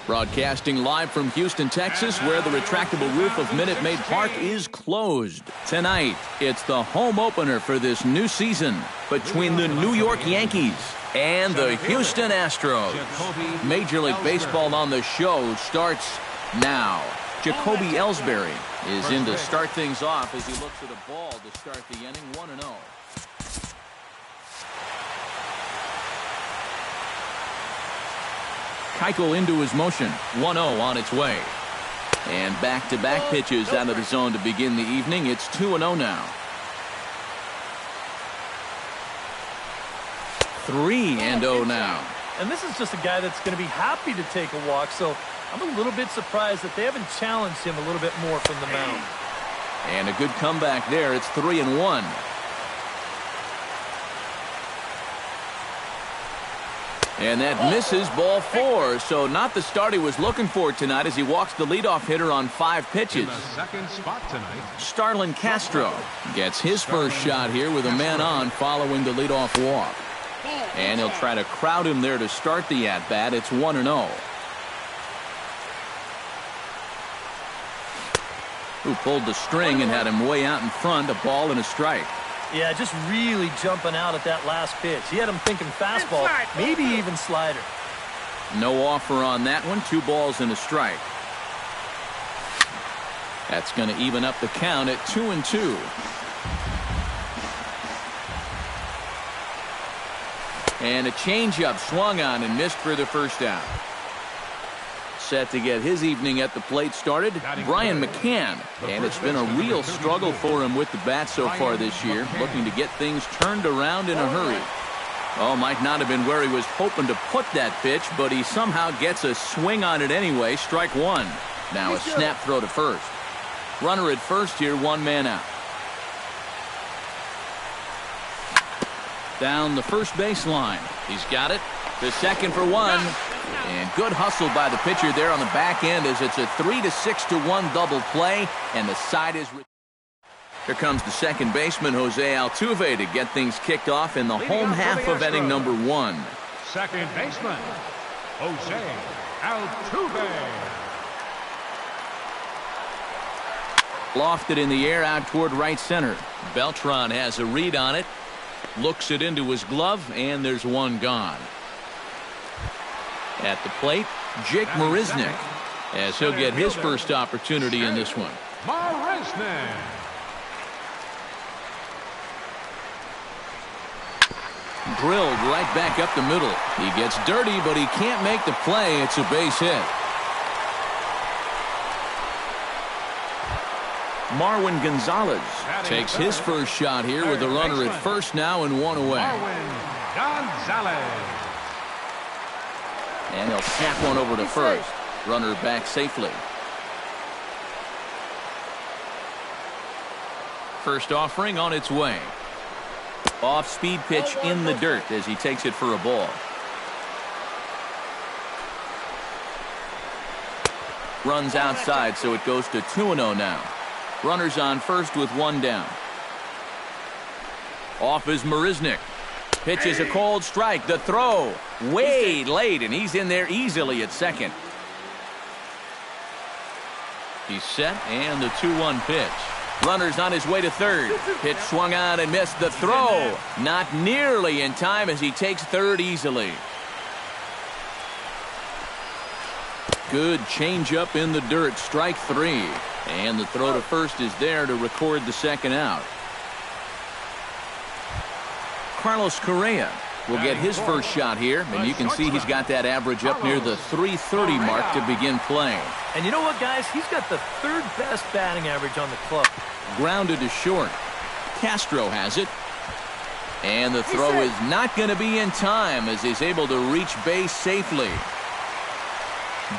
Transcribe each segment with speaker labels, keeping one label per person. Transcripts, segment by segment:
Speaker 1: Broadcasting live from Houston, Texas, where the retractable roof of Minute Maid Park is closed. Tonight, it's the home opener for this new season between the New York Yankees and the Houston Astros. Major League Baseball on the show starts now. Jacoby Ellsbury is in to start things off as he looks at a ball to start the inning, 1-0. Keuchel into his motion, 1-0 on its way. And back-to-back pitches out of the zone to begin the evening. It's 2-0 now. 3-0 now.
Speaker 2: And this is just a guy that's going to be happy to take a walk, so I'm a little bit surprised that they haven't challenged him a little bit more from the mound.
Speaker 1: And a good comeback there. It's 3-1. And that misses, ball 4. So not the start he was looking for tonight as he walks the leadoff hitter on 5 pitches.
Speaker 3: In the second spot tonight,
Speaker 1: Starlin Castro gets his first shot here with a man on following the leadoff walk. And he'll try to crowd him there to start the at-bat. It's 1-0. Who pulled the string and had him way out in front, a ball and a strike.
Speaker 2: Yeah, just really jumping out at that last pitch. He had him thinking fastball, maybe even slider.
Speaker 1: No offer on that one. 2 balls and a strike. That's going to even up the count at 2-2. And a changeup swung on and missed for the first out. Set to get his evening at the plate started, Brian McCann. And it's been a real struggle for him with the bat so far this year, looking to get things turned around in a hurry. Oh, might not have been where he was hoping to put that pitch, but he somehow gets a swing on it anyway. Strike 1. Now a snap throw to first. Runner at first here, 1 man out. Down the first baseline. He's got it. To second for 1. And good hustle by the pitcher there on the back end as it's a 3-6-1 double play, and the side is. Here comes the second baseman, Jose Altuve, to get things kicked off in the home half of inning number 1.
Speaker 3: second baseman, Jose Altuve.
Speaker 1: Lofted in the air out toward right center. Beltran has a read on it. Looks it into his glove, and there's 1 gone. At the plate, Jake Marisnick, as he'll get his first opportunity in this one.
Speaker 3: Marisnick.
Speaker 1: Drilled right back up the middle. He gets dirty, but he can't make the play. It's a base hit. Marwin Gonzalez takes his first shot here with a runner at first now and 1 away.
Speaker 3: Marwin Gonzalez.
Speaker 1: And he'll snap one over to first. Runner back safely. First offering on its way. Off-speed pitch in the dirt as he takes it for a ball. Runs outside, so it goes to 2-0 now. Runners on first with 1 down. Off is Marisnick. Pitch is a cold strike. The throw way late, and he's in there easily at second. He's set, and the 2-1 pitch. Runner's on his way to third. Pitch swung on and missed. The throw not nearly in time as he takes third easily. Good changeup in the dirt. Strike 3. And the throw to first is there to record the second out. Carlos Correa will get his first shot here, and you can see he's got that average up near the .330 mark to begin playing.
Speaker 2: And you know what, guys? He's got the 3rd best batting average on the club.
Speaker 1: Grounded to short. Castro has it. And the throw is not going to be in time as he's able to reach base safely.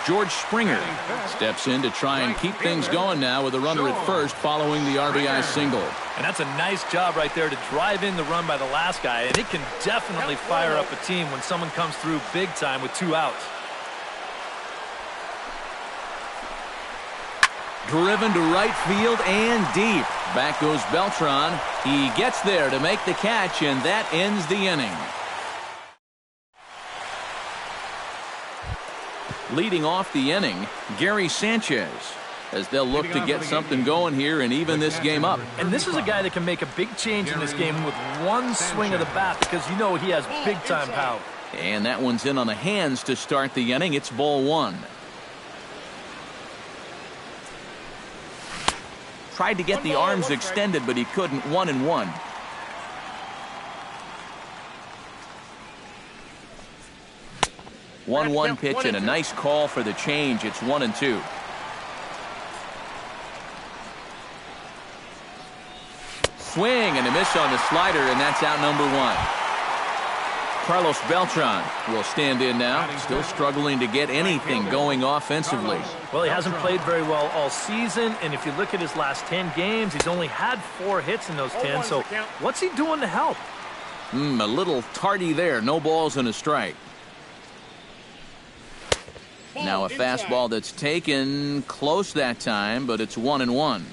Speaker 1: George Springer steps in to try and keep things going now with a runner at first following the RBI single.
Speaker 2: And that's a nice job right there to drive in the run by the last guy, and it can definitely fire up a team when someone comes through big time with 2 outs.
Speaker 1: Driven to right field and deep. Back goes Beltran. He gets there to make the catch, and that ends the inning. Leading off the inning, Gary Sanchez, as they'll look to get something going here and even this game up.
Speaker 2: And this is a guy that can make a big change in this game with one swing of the bat, because you know he has big-time power.
Speaker 1: And that one's in on the hands to start the inning. It's ball one. Tried to get the arms extended, but he couldn't. 1-1. One pitch and a nice call for the change. It's 1-2. Swing and a miss on the slider, and that's out number one. Carlos Beltran will stand in now, still struggling to get anything going offensively.
Speaker 2: Well, he hasn't played very well all season, and if you look at his last 10 games, he's only had 4 hits in those 10, so what's he doing to help?
Speaker 1: A little tardy there. No balls and a strike. Now a fastball that's taken close that time, but it's 1-1.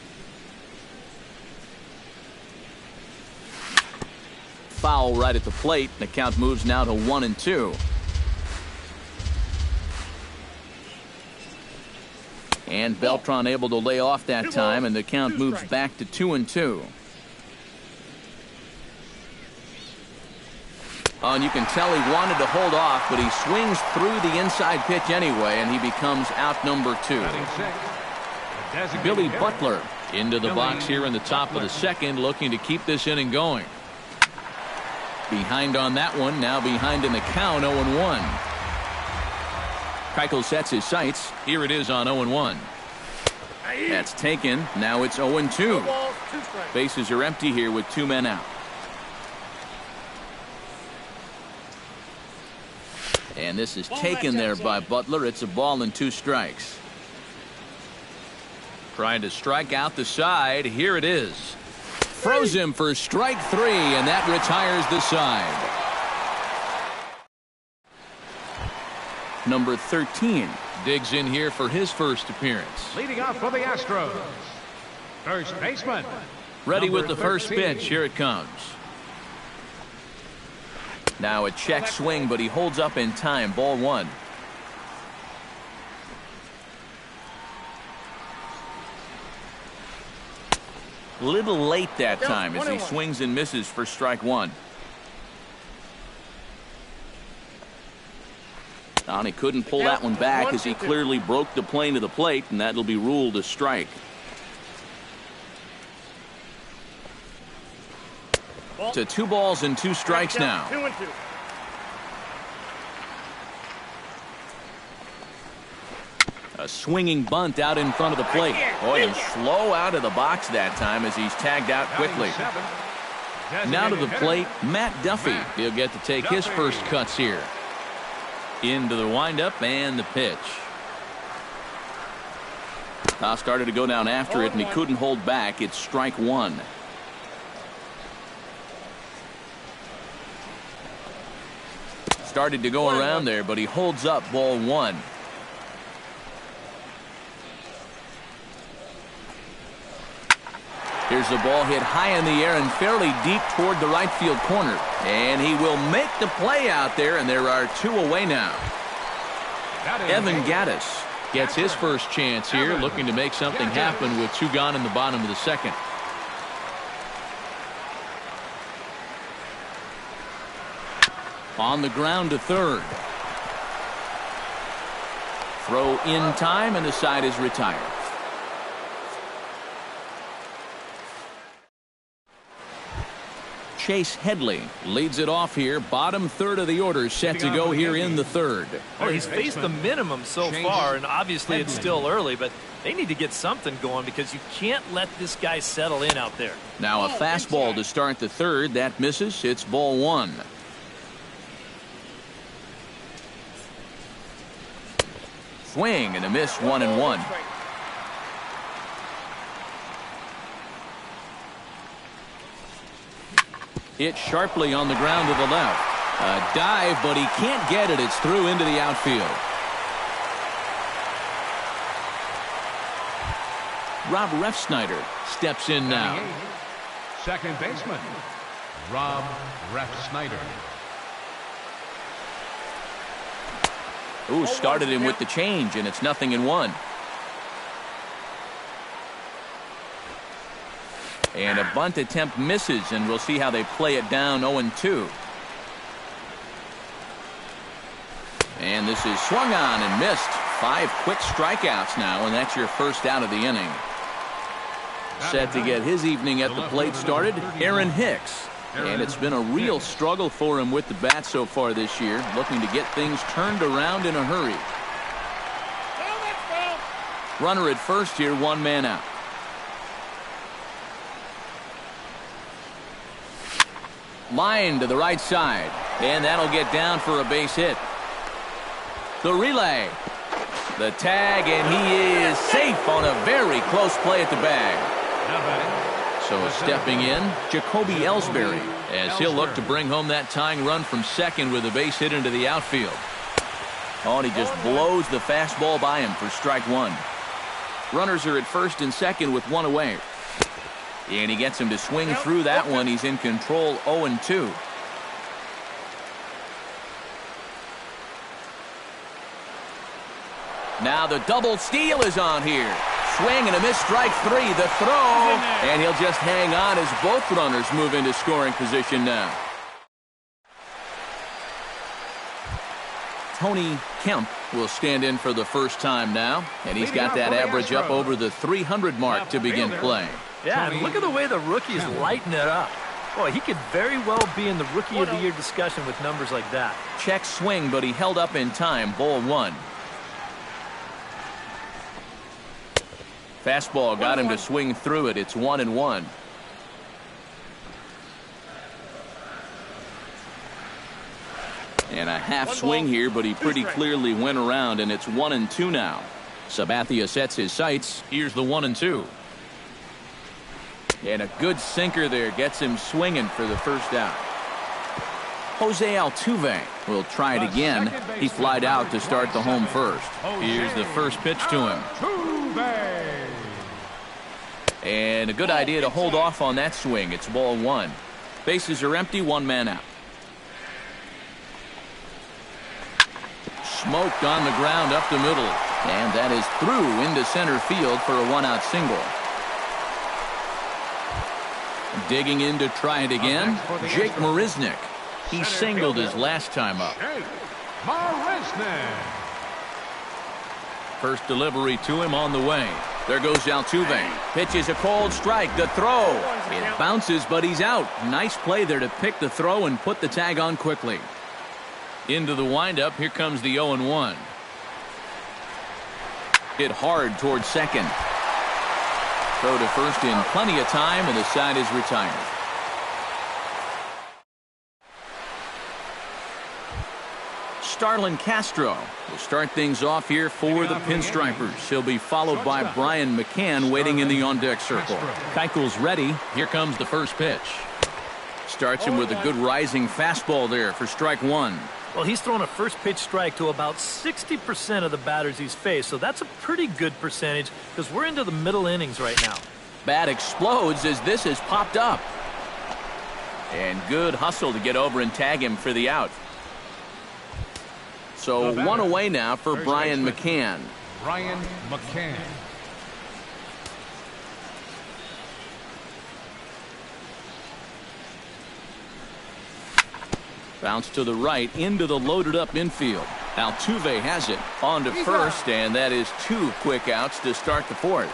Speaker 1: Foul right at the plate. The count moves now to 1-2. And Beltran able to lay off that time, and the count moves back to 2-2. Oh, and you can tell he wanted to hold off, but he swings through the inside pitch anyway, and he becomes out number 2. Billy Butler into the box here in the top of the second, looking to keep this inning going. Behind on that one, now behind in the count, 0-1. Keuchel sets his sights. Here it is on 0-1. That's taken. Now it's 0-2. Bases are empty here with 2 men out. And this is taken there by Butler. It's a ball and 2 strikes. Trying to strike out the side. Here it is. Froze him for strike 3, and that retires the side. Number 13 digs in here for his first appearance.
Speaker 3: Leading off for the Astros, first baseman.
Speaker 1: Ready with the
Speaker 3: number
Speaker 1: first
Speaker 3: 13.
Speaker 1: pitch. Here it comes. Now a check swing, but he holds up in time. Ball 1. Little late that time as he swings and misses for strike 1. And he couldn't pull that one back as he clearly broke the plane of the plate, and that'll be ruled a strike. To 2 balls and 2 strikes now.
Speaker 4: 2-2.
Speaker 1: A swinging bunt out in front of the plate. Boy, and slow out of the box that time as he's tagged out quickly. Now to the plate, Matt Duffy. He'll get to take his first cuts here. Into the windup and the pitch. Started to go down after it, and he couldn't hold back. It's strike 1. Started to go around there, but he holds up. Ball 1. Here's the ball hit high in the air and fairly deep toward the right field corner. And he will make the play out there, and there are 2 away now. Evan Gattis gets his first chance here, looking to make something happen with 2 gone in the bottom of the second. On the ground to third. Throw in time, and the side is retired. Chase Headley leads it off here. Bottom third of the order set to go here in the third.
Speaker 2: Well, he's faced the minimum so far, and obviously it's still early, but they need to get something going because you can't let this guy settle in out there.
Speaker 1: Now a fastball to start the third. That misses. It's ball 1. Swing and a miss. 1-1. Hit sharply on the ground to the left. A dive, but he can't get it. It's through into the outfield. Rob Refsnyder steps in now.
Speaker 3: Second baseman, Rob Refsnyder.
Speaker 1: Ooh, started him with the change, and it's 0-1. And a bunt attempt misses, and we'll see how they play it down 0-2. And this is swung on and missed. 5 quick strikeouts now, and that's your first out of the inning. Set to get his evening at the plate started, Aaron Hicks. And it's been a real struggle for him with the bat so far this year, looking to get things turned around in a hurry. Runner at first here, 1 man out. Line to the right side, and that'll get down for a base hit. The relay, the tag, and he is safe on a very close play at the bag. So stepping in, Jacoby Ellsbury, as he'll look to bring home that tying run from second with a base hit into the outfield. Oh, and he just blows the fastball by him for strike 1. Runners are at first and second with 1 away. And he gets him to swing through that one. He's in control, 0-2. Now the double steal is on here. Swing and a miss, strike 3. The throw, and he'll just hang on as both runners move into scoring position now. Tony Kemp will stand in for the first time now, and he's got that average up over the 300 mark to begin play.
Speaker 2: Yeah, and look at the way the rookie's lighting it up. Boy, he could very well be in the Rookie of the Year discussion with numbers like that.
Speaker 1: Check swing, but he held up in time. Ball 1. Fastball got him to swing through it. It's 1-1. And a half swing here, but he pretty clearly went around, and it's 1-2 now. Sabathia sets his sights. Here's the 1-2. And a good sinker there gets him swinging for the first out. Jose Altuve will try it again. He flied out to start the home first. Here's the first pitch to him. And a good idea to hold off on that swing. It's ball 1. Bases are empty, 1 man out. Smoked on the ground up the middle. And that is through into center field for a 1-out single. Digging in to try it again, Jake Marisnick. He singled his last time up. First delivery to him on the way. There goes Altuve. Pitches a cold strike. The throw. It bounces, but he's out. Nice play there to pick the throw and put the tag on quickly. Into the windup. Here comes the 0-1. Hit hard towards second. Throw to first in plenty of time, and the side is retired. Starlin Castro will start things off here for the Pinstripers. He'll be followed by Brian McCann waiting in the on-deck circle. Keuchel's ready. Here comes the first pitch. Starts him with a good rising fastball there for strike 1.
Speaker 2: Well, he's thrown a first pitch strike to about 60% of the batters he's faced, so that's a pretty good percentage because we're into the middle innings right now.
Speaker 1: Bat explodes as this has popped up. And good hustle to get over and tag him for the out. So 1 away now for Brian McCann.
Speaker 3: Brian McCann.
Speaker 1: Bounce to the right into the loaded up infield. Altuve has it on to first, and that is 2 quick outs to start the 4th.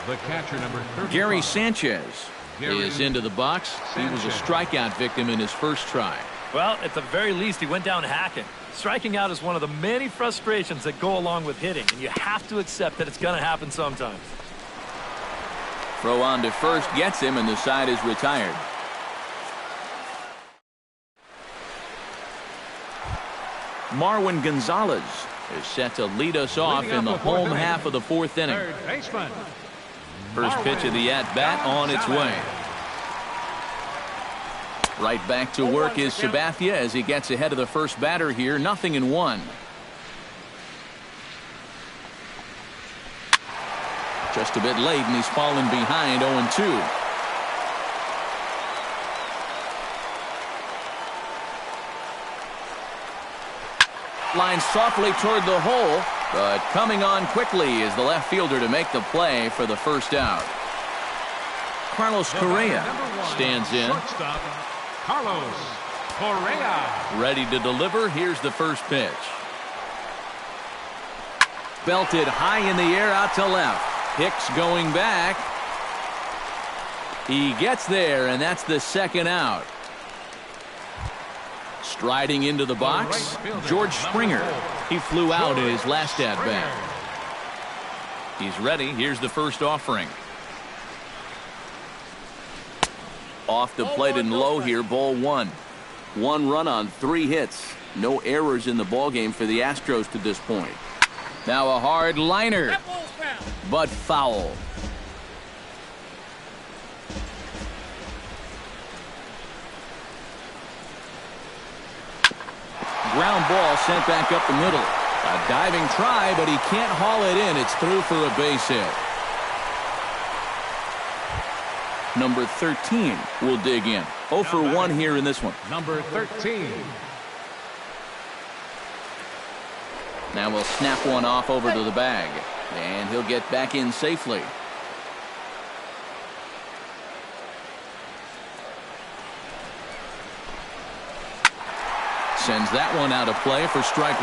Speaker 3: The catcher, number 35.
Speaker 1: Gary Sanchez is into the box. He was a strikeout victim in his first try.
Speaker 2: Well, at the very least, he went down hacking. Striking out is one of the many frustrations that go along with hitting, and you have to accept that it's going to happen sometimes.
Speaker 1: Throw on to first gets him, and the side is retired. Marwin Gonzalez is set to lead us off in the home half of the 4th inning. First pitch of the at-bat on its way. Right back to work is Sabathia as he gets ahead of the first batter here. 0-1. Just a bit late, and he's fallen behind 0-2. Line softly toward the hole, but coming on quickly is the left fielder to make the play for the first out. Carlos Correa stands in.
Speaker 3: Shortstop, Carlos Correa.
Speaker 1: Ready to deliver. Here's the first pitch. Belted high in the air out to left. Hicks going back. He gets there, and that's the second out. Striding into the box, George Springer. He flew out in his last at-bat. He's ready. Here's the first offering. Off the plate and low here, ball one. 1 run on 3 hits. No errors in the ballgame for the Astros to this point. Now a hard liner, but foul. Ground ball sent back up the middle. A diving try, but he can't haul it in. It's through for a base hit. Number 13 will dig in. 0 for 1 here in this one.
Speaker 3: Number 13.
Speaker 1: Now we'll snap one off over to the bag. And he'll get back in safely. Sends that one out of play for strike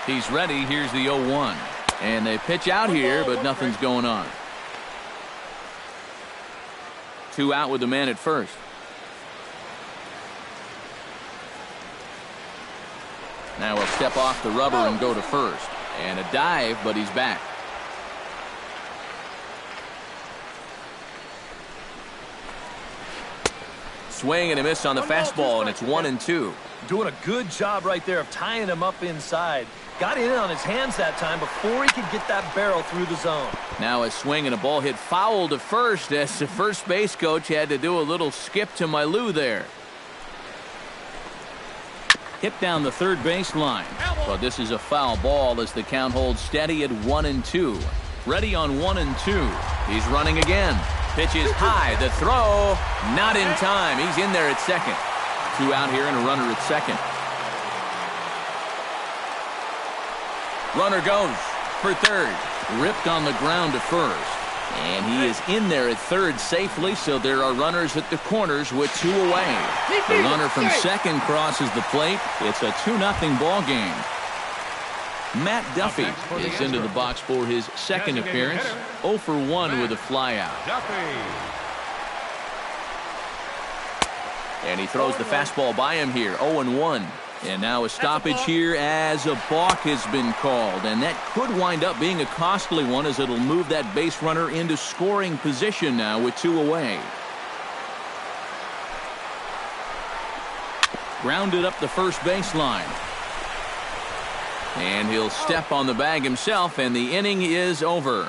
Speaker 1: 1. He's ready. Here's the 0-1. And they pitch out here, but nothing's going on. 2 out with the man at first. Now he'll step off the rubber and go to first. And a dive, but he's back. Swing and a miss on the fastball, and it's 1-2.
Speaker 2: Doing a good job right there of tying him up inside. Got in on his hands that time before he could get that barrel through the zone.
Speaker 1: Now a swing and a ball hit foul to first as the first base coach had to do a little skip to my Lou there. Hit down the third base line. But this is a foul ball as the count holds steady at 1-2. Ready on 1-2. He's running again. Pitches high. The throw. Not in time. He's in there at second. 2 out here and a runner at second. Runner goes for third. Ripped on the ground to first. And he is in there at third safely, so there are runners at the corners with 2 away. The runner from second crosses the plate. It's a 2-0 ball game. Matt Duffy is into the box for his second appearance. 0 for 1 with a flyout. And he throws the fastball by him here. 0-1. And now a stoppage here as a balk has been called. And that could wind up being a costly one as it'll move that base runner into scoring position now with 2 away. Grounded up the first baseline. And he'll step on the bag himself, and the inning is over.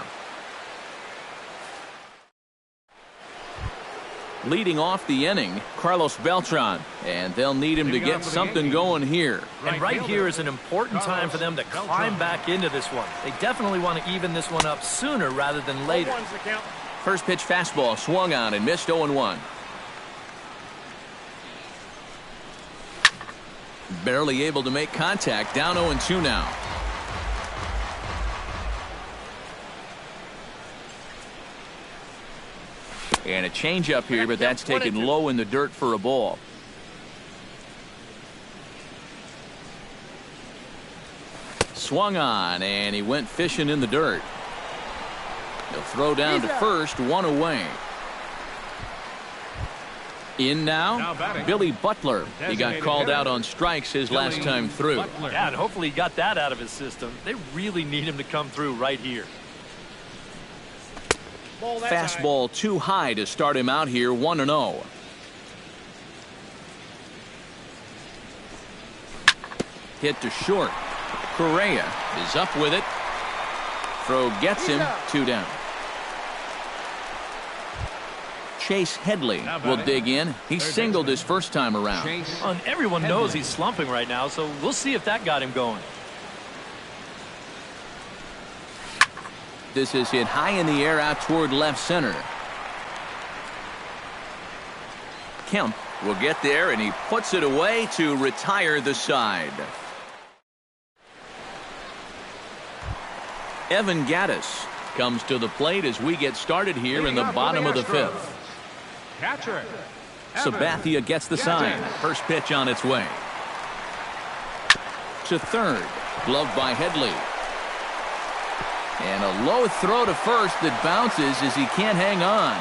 Speaker 1: Leading off the inning, Carlos Beltran, and they'll need him to get something going here.
Speaker 2: And right here is an important time for them to climb back into this one. They definitely want to even this one up sooner rather than later.
Speaker 1: First pitch fastball swung on and missed. 0-1. Barely able to make contact. Down 0-2 now. And a changeup here, but that's taken low in the dirt for a ball. Swung on, and he went fishing in the dirt. He'll throw down to first, 1 away. In now, Billy Butler. He got called out on strikes his last time through.
Speaker 2: Yeah, and hopefully he got that out of his system. They really need him to come through right here.
Speaker 1: Fastball too high to start him out here, 1-0. Hit to short. Correa is up with it. Throw gets him. 2 down. Chase Headley will dig in. He singled his first time around.
Speaker 2: And everyone knows he's slumping right now, so we'll see if that got him going.
Speaker 1: This is hit high in the air out toward left center. Kemp will get there, and he puts it away to retire the side. Evan Gaddis comes to the plate as we get started here in the bottom of the fifth.
Speaker 3: Catcher.
Speaker 1: Sabathia gets the sign. First pitch on its way. To third. Gloved by Headley. And a low throw to first that bounces as he can't hang on.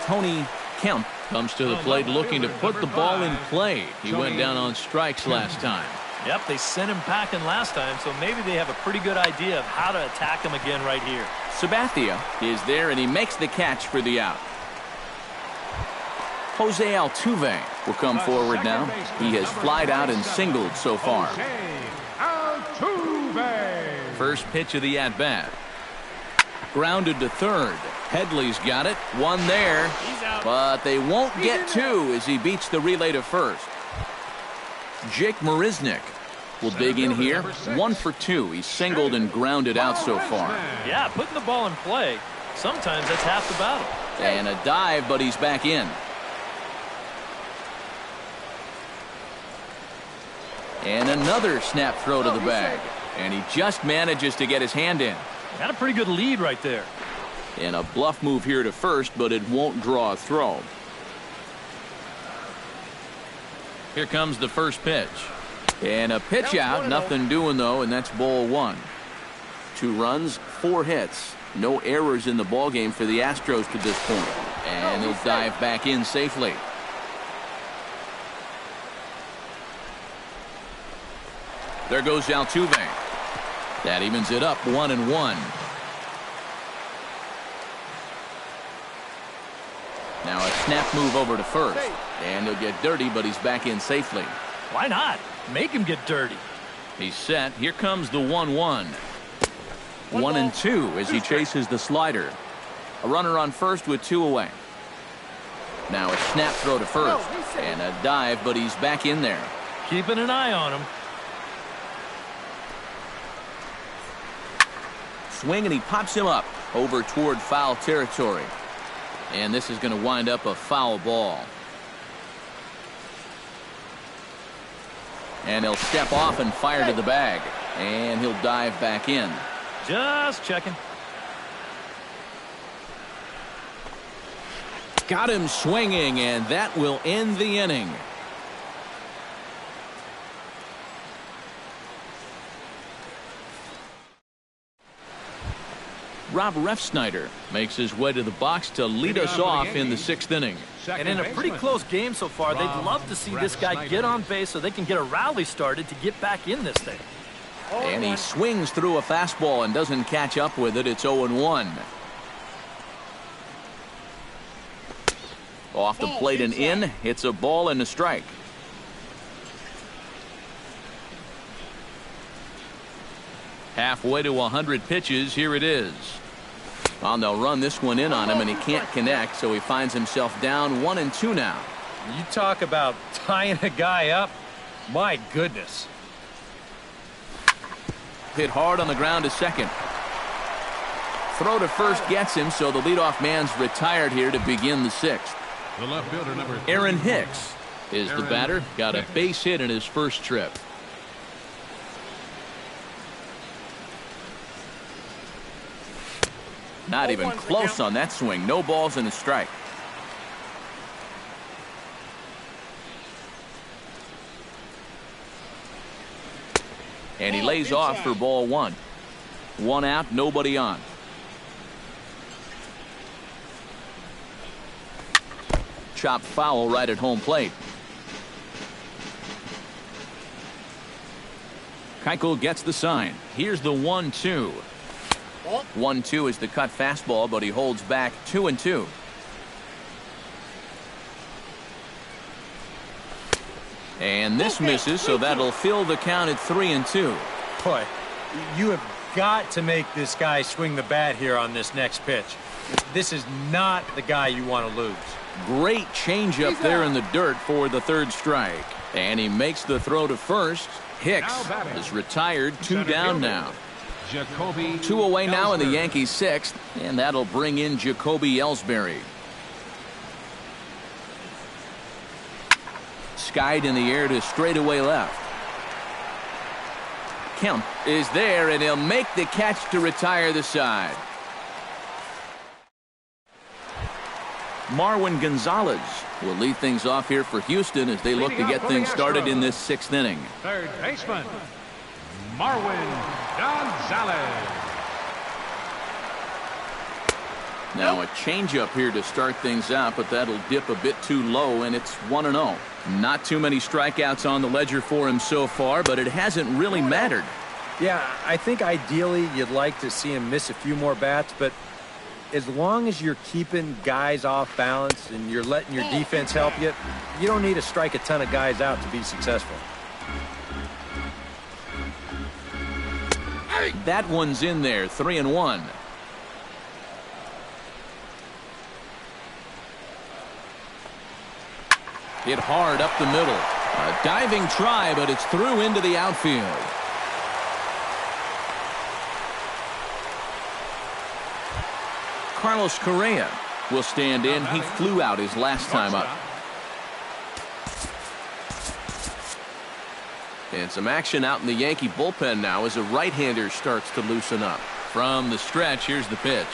Speaker 1: Tony Kemp comes to the plate looking to put the ball in play. He went down on strikes last time.
Speaker 2: Yep, they sent him packing last time, so maybe they have a pretty good idea of how to attack him again right here.
Speaker 1: Sabathia is there, and he makes the catch for the out. Jose Altuve will come forward now. He has flied out and singled so far. First pitch of the at-bat. Grounded to third. Headley's got it. One there. But they won't get two as he beats the relay to first. Jake Marisnick will dig in here. 1 for 2. He's singled and grounded out so far.
Speaker 2: Yeah, putting the ball in play, sometimes that's half the battle.
Speaker 1: And a dive, but he's back in. And another snap throw to the bag. And he just manages to get his hand in.
Speaker 2: Got a pretty good lead right there.
Speaker 1: And a bluff move here to first, but it won't draw a throw. Here comes the first pitch. And a pitch out. Nothing doing, though, and that's ball 1. 2 runs, 4 hits. No errors in the ballgame for the Astros to this point. And he'll dive back in safely. There goes Altuve. That evens it up 1-1. Now a snap move over to first. And he'll get dirty, but he's back in safely.
Speaker 2: Why not? Make him get dirty.
Speaker 1: He's set. Here comes the 1-1. 1-2 as he chases the slider. A runner on first with 2 away. Now a snap throw to first. And a dive, but he's back in there.
Speaker 2: Keeping an eye on him.
Speaker 1: Swing, and he pops him up over toward foul territory. And this is going to wind up a foul ball. And he'll step off and fire to the bag. And he'll dive back in.
Speaker 2: Just checking.
Speaker 1: Got him swinging, and that will end the inning. Rob Refsnyder makes his way to the box to lead us off in the 6th inning.
Speaker 2: And in a pretty close game so far, they'd love to see this guy get on base so they can get a rally started to get back in this thing.
Speaker 1: And he swings through a fastball and doesn't catch up with it. It's 0-1. Off the plate and in. It's a ball and a strike. Halfway to 100 pitches. Here it is. Well, they'll run this one in on him, and he can't connect, so he finds himself down 1-2 now.
Speaker 4: You talk about tying a guy up. My goodness.
Speaker 1: Hit hard on the ground to second. Throw to first gets him, so the leadoff man's retired here to begin the 6th.
Speaker 3: The left fielder, number 3.
Speaker 1: Aaron Hicks is the batter. Got a base hit in his first trip. Not even close on that swing. No balls and a strike. And he lays off for ball 1. 1 out, nobody on. Chopped foul right at home plate. Keuchel gets the sign. Here's the 1-2. 1-2 is the cut fastball, but he holds back 2-2. And this misses, so that'll fill the count at 3-2.
Speaker 4: Boy, you have got to make this guy swing the bat here on this next pitch. This is not the guy you want to lose.
Speaker 1: Great changeup there in the dirt for the 3rd strike. And he makes the throw to first. Hicks is retired. 2 down now. 2 away now in the Yankees 6th, and that'll bring in Jacoby Ellsbury. skied in the air to straightaway left. Kemp is there, and he'll make the catch to retire the side. Marwin Gonzalez will lead things off here for Houston as they look to get things started in this 6th inning.
Speaker 3: Third baseman, Marwin Gonzalez.
Speaker 1: Now a changeup here to start things out, but that'll dip a bit too low, and it's 1-0. Not too many strikeouts on the ledger for him so far, but it hasn't really mattered.
Speaker 4: Yeah, I think ideally you'd like to see him miss a few more bats, but as long as you're keeping guys off balance and you're letting your defense help you, you don't need to strike a ton of guys out to be successful.
Speaker 1: That one's in there, 3-1. Hit hard up the middle. A diving try, but it's through into the outfield. Carlos Correa will stand in. He flew out his last time up. And some action out in the Yankee bullpen now as a right-hander starts to loosen up. From the stretch, here's the pitch.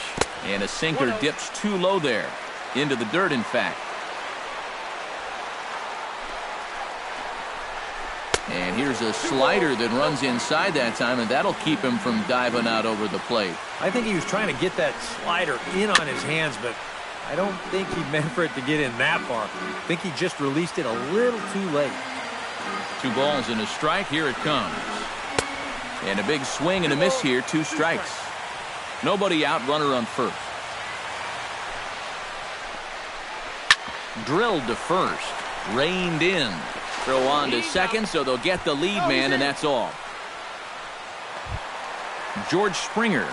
Speaker 1: And a sinker dips too low there. Into the dirt, in fact. And here's a slider that runs inside that time, and that'll keep him from diving out over the plate.
Speaker 4: I think he was trying to get that slider in on his hands, but I don't think he meant for it to get in that far. I think he just released it a little too late.
Speaker 1: 2 balls and a strike. Here it comes. And a big swing and a miss here. 2 strikes. Nobody out. Runner on first. Drilled to first. Reined in. Throw on to second, so they'll get the lead man, and that's all. George Springer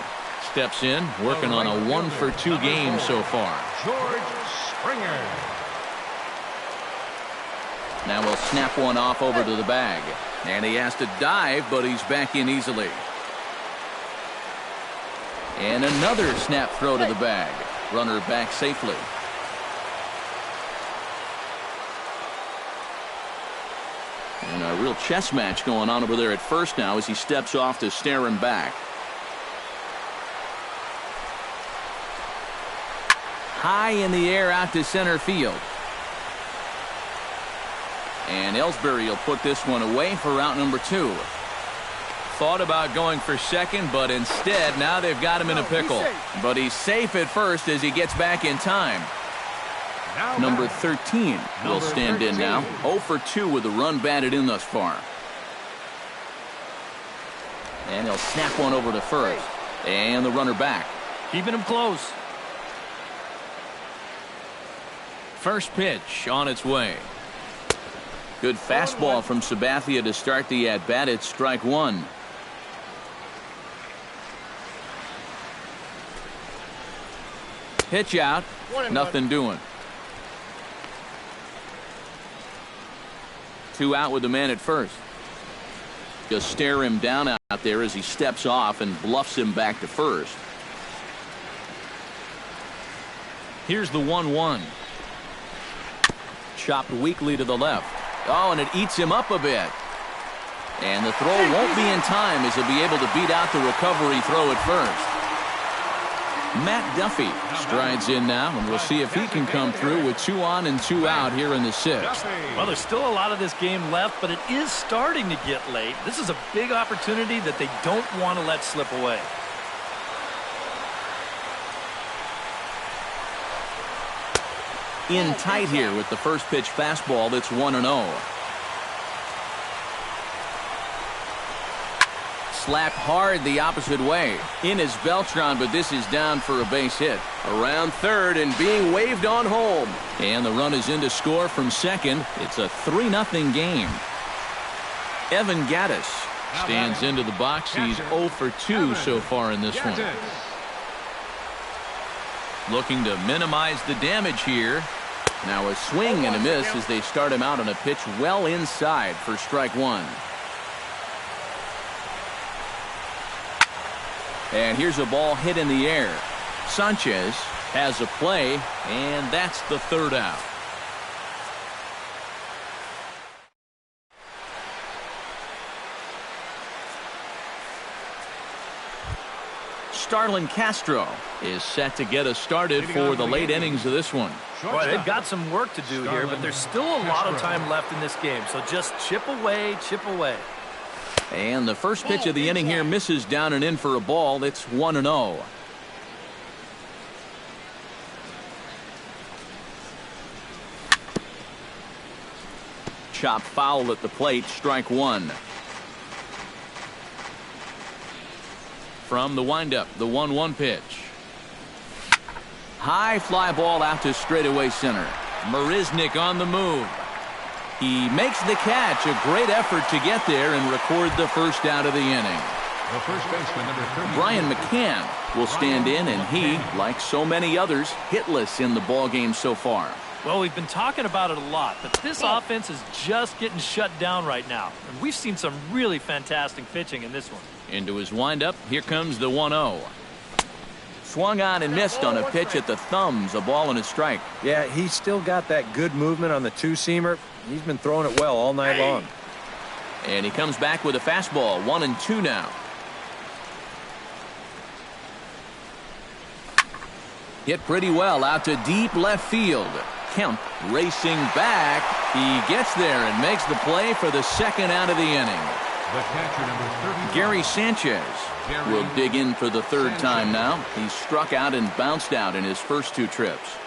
Speaker 1: steps in, working on a 1-for-2 game so far.
Speaker 3: George Springer.
Speaker 1: Now we'll snap one off over to the bag. And he has to dive, but he's back in easily. And another snap throw to the bag. Runner back safely. And a real chess match going on over there at first now as he steps off to stare him back. High in the air out to center field. And Ellsbury will put this one away for out number 2. Thought about going for second, but instead now they've got him in a pickle. But he's safe at first as he gets back in time. Number 13 will stand in now. 0 for 2 with a run batted in thus far. And he'll snap one over to first. And the runner back.
Speaker 2: Keeping him close.
Speaker 1: First pitch on its way. Good fastball from Sabathia to start the at-bat. It's strike 1. Pitch out. Nothing doing. 2 out with the man at first. Just stare him down out there as he steps off and bluffs him back to first. Here's the 1-1. Chopped weakly to the left. Oh, and it eats him up a bit. And the throw won't be in time as he'll be able to beat out the recovery throw at first. Matt Duffy strides in now, and we'll see if he can come through with 2 on and 2 out here in the 6th.
Speaker 2: Well, there's still a lot of this game left, but it is starting to get late. This is a big opportunity that they don't want to let slip away.
Speaker 1: In tight here with the first pitch fastball that's 1-0. Slapped hard the opposite way. In is Beltran, but this is down for a base hit. Around third and being waved on home. And the run is in to score from second. It's a 3-0 game. Evan Gattis stands into the box. He's 0 for 2 so far in this one. Looking to minimize the damage here. Now a swing and a miss as they start him out on a pitch well inside for strike 1. And here's a ball hit in the air. Sanchez has a play, and that's the 3rd out. Starlin Castro is set to get us started for the late innings of this one.
Speaker 2: Boy, they've got some work to do here, but there's still a lot of time left in this game. So just chip away, chip away.
Speaker 1: And the first pitch of the inning here misses down and in for a ball. It's 1-0. Chop foul at the plate, strike one. From the windup, the 1-1 pitch. High fly ball out to straightaway center. Marisnick on the move. He makes the catch. A great effort to get there and record the first out of the inning.
Speaker 3: The first baseman, number 30.
Speaker 1: Brian McCann will stand in, and he, like so many others, hitless in the ballgame so far.
Speaker 2: Well, we've been talking about it a lot, but this offense is just getting shut down right now. And we've seen some really fantastic pitching in this one.
Speaker 1: Into his windup, here comes the 1-0. Swung on and missed on a pitch at the thumbs, a ball and a strike.
Speaker 4: Yeah, he's still got that good movement on the two-seamer. He's been throwing it well all night long.
Speaker 1: And he comes back with a fastball, 1-2 now. Hit pretty well out to deep left field. Kemp racing back. He gets there and makes the play for the second out of the inning.
Speaker 3: The catcher, number 30.
Speaker 1: Gary Sanchez will dig in for the third time now. He struck out and bounced out in his first two trips.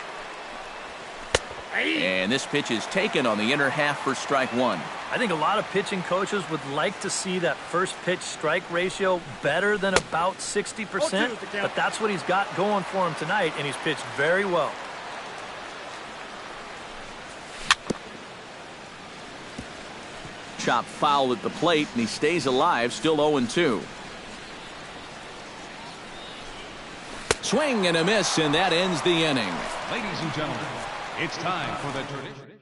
Speaker 1: And this pitch is taken on the inner half for strike one.
Speaker 2: I think a lot of pitching coaches would like to see that first pitch strike ratio better than about 60%, but that's what he's got going for him tonight, and he's pitched very well.
Speaker 1: Chop foul at the plate, and he stays alive, still 0-2. Swing and a miss, and that ends the inning.
Speaker 3: Ladies and gentlemen, it's time for the tradition.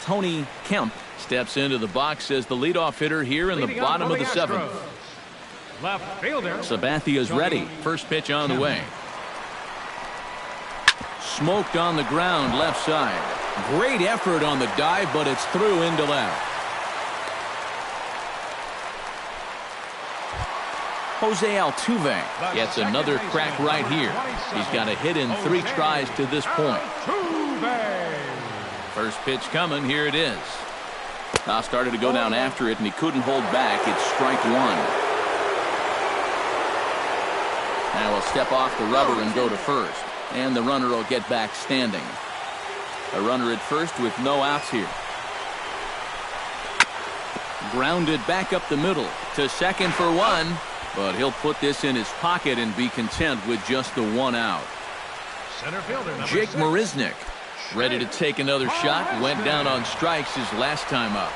Speaker 1: Tony Kemp steps into the box as the leadoff hitter here in the bottom of the seventh.
Speaker 3: Left fielder.
Speaker 1: Sabathia's ready. First pitch on the way. Smoked on the ground left side. Great effort on the dive, but it's through into left. Jose Altuve gets another crack right here. He's got a hit in 3 tries to this point. First pitch coming. Here it is. Started to go down after it, and he couldn't hold back. It's strike one. Now he'll step off the rubber and go to first. And the runner will get back standing. A runner at first with no outs here. Grounded back up the middle to second for one. But he'll put this in his pocket and be content with just the 1 out.
Speaker 3: Center fielder,
Speaker 1: Jake Marisnick ready to take another shot. Went down on strikes his last time up.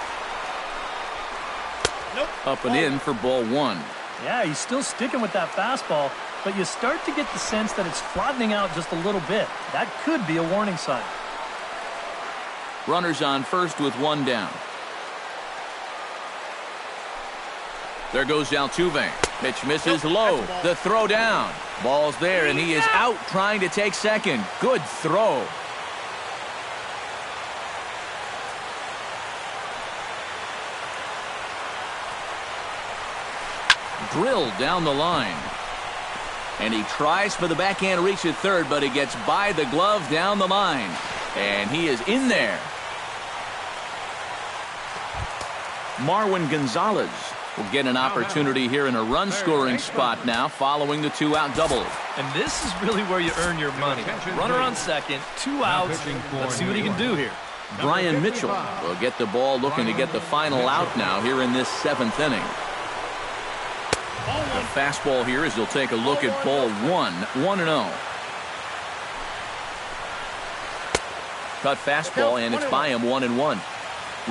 Speaker 1: Up and in for ball one.
Speaker 2: Yeah, he's still sticking with that fastball, but you start to get the sense that it's flattening out just a little bit. That could be a warning sign.
Speaker 1: Runners on first with 1 down. There goes Altuve. Pitch misses low. The throw down. Ball's there, and he is out trying to take second. Good throw. Drilled down the line. And he tries for the backhand reach at third, but he gets by the glove down the line. And he is in there. Marwin Gonzalez will get an opportunity here in a run-scoring spot now following the 2-out double.
Speaker 2: And this is really where you earn your money. Runner on second, 2 outs. Let's see what he can do here.
Speaker 1: Brian Mitchell will get the ball looking to get the final out now here in this 7th inning. The fastball here as he'll take a look at ball 1, 1-0. Cut fastball, and it's by him 1-1.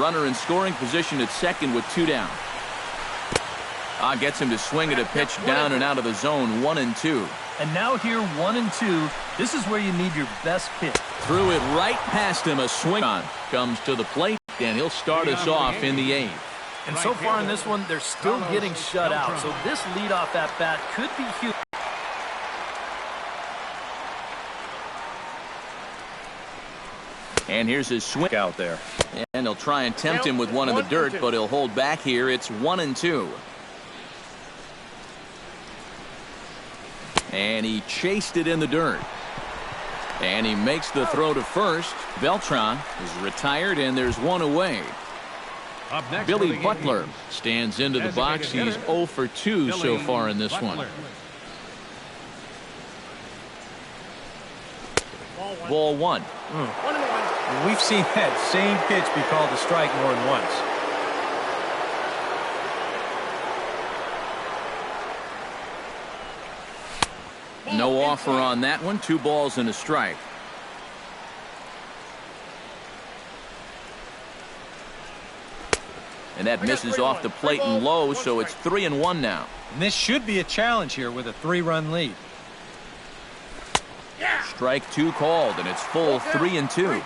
Speaker 1: Runner in scoring position at second with 2 down. Gets him to swing at a pitch down and out of the zone, 1-2.
Speaker 2: And now here, 1-2. This is where you need your best pitch.
Speaker 1: Threw it right past him. A swing on comes to the plate, and he'll start us off in the 8th.
Speaker 2: And so far in this one, they're still getting shut out. So this leadoff at bat could be huge.
Speaker 1: And here's his swing
Speaker 4: Out there.
Speaker 1: And they'll try and tempt him with one in the dirt, but he'll hold back here. It's 1-2. And he chased it in the dirt. And he makes the throw to first. Beltran is retired, and there's one away.
Speaker 3: Up next
Speaker 1: Billy Butler stands into the box. He's 0 for 2 so far in this one. Ball one.
Speaker 4: We've seen that same pitch be called a strike more than once.
Speaker 1: No offer on that one. 2 balls and a strike. And that misses off the plate and low, so it's 3-1 now.
Speaker 4: And this should be a challenge here with a 3-run lead.
Speaker 1: Strike 2 called, and it's full 3-2.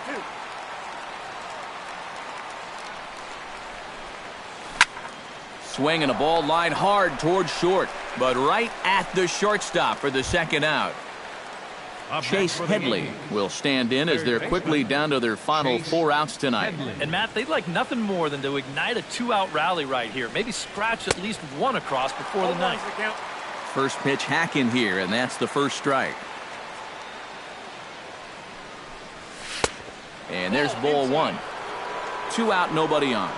Speaker 1: Swing and a ball lined hard towards short, but right at the shortstop for the second out. Chase Headley will stand in as they're quickly down to their final 4 outs tonight.
Speaker 2: And Matt, they'd like nothing more than to ignite a 2-out rally right here. Maybe scratch at least 1 across before the ninth.
Speaker 1: First pitch hack in here, and that's the first strike. And there's ball 1. 2 out, nobody on.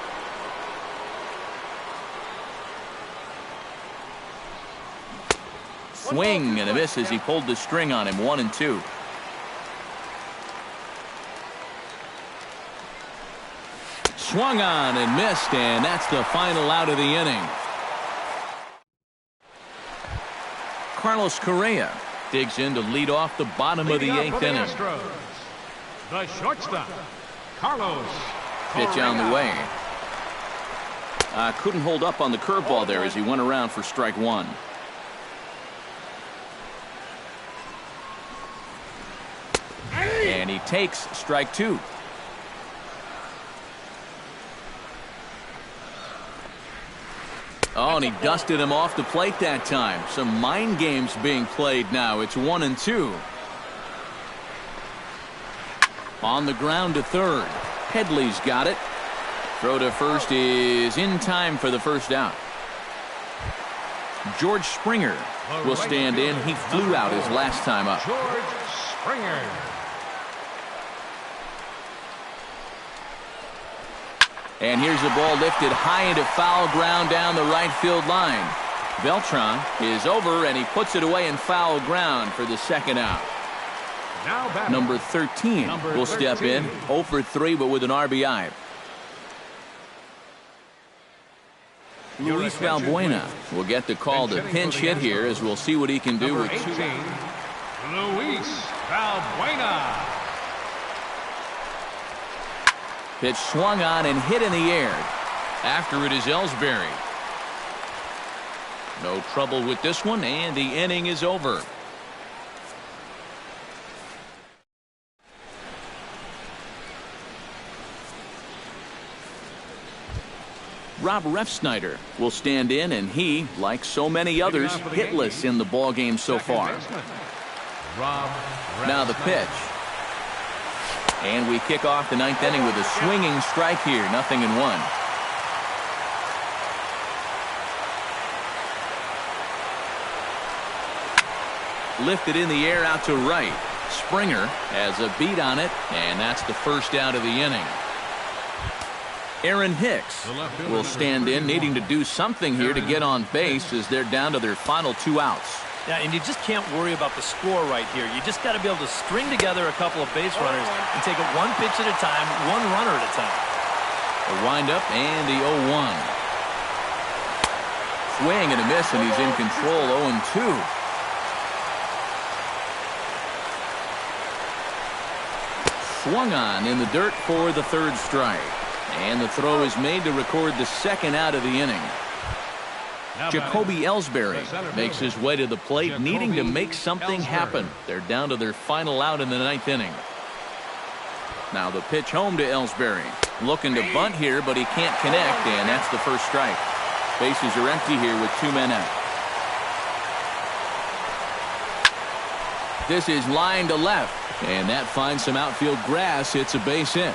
Speaker 1: Swing and a miss as he pulled the string on him. 1-2. Swung on and missed, and that's the final out of the inning. Carlos Correa digs in to lead off the bottom of the 8th inning.
Speaker 3: The shortstop, Carlos.
Speaker 1: Pitch on the way. Couldn't hold up on the curveball there as he went around for strike 1. And he takes strike 2. Oh, and he dusted him off the plate that time. Some mind games being played now. It's 1-2. On the ground to third. Headley's got it. Throw to first is in time for the first out. George Springer will stand in. He flew out his last time up.
Speaker 3: George Springer.
Speaker 1: And here's the ball lifted high into foul ground down the right field line. Beltran is over, and he puts it away in foul ground for the second out. Number 13 will step in. 0 for 3, but with an RBI. Luis Valbuena will get the call to pinch hit here, as we'll see what he can do with 2.
Speaker 3: Luis Valbuena.
Speaker 1: Pitch swung on and hit in the air. After it is Ellsbury. No trouble with this one, and the inning is over. Rob Refsnyder will stand in, and he, like so many others, hitless in the ballgame so far. Now the pitch. And we kick off the 9th inning with a swinging strike here. 0-1. Lifted in the air out to right. Springer has a beat on it, and that's the first out of the inning. Aaron Hicks will stand in, needing to do something here to get on base as they're down to their final 2 outs.
Speaker 2: Yeah, and you just can't worry about the score right here. You just got to be able to string together a couple of base runners and take it 1 pitch at a time, 1 runner at a time.
Speaker 1: A windup and the 0-1. Swing and a miss, and he's in control. 0-2. Swung on in the dirt for the 3rd strike. And the throw is made to record the second out of the inning. Jacoby Ellsbury makes his way to the plate, needing to make something happen. They're down to their final out in the 9th inning. Now the pitch home to Ellsbury. Looking to bunt here, but he can't connect, and that's the first strike. Bases are empty here with 2 men out. This is line to left, and that finds some outfield grass. It's a base hit.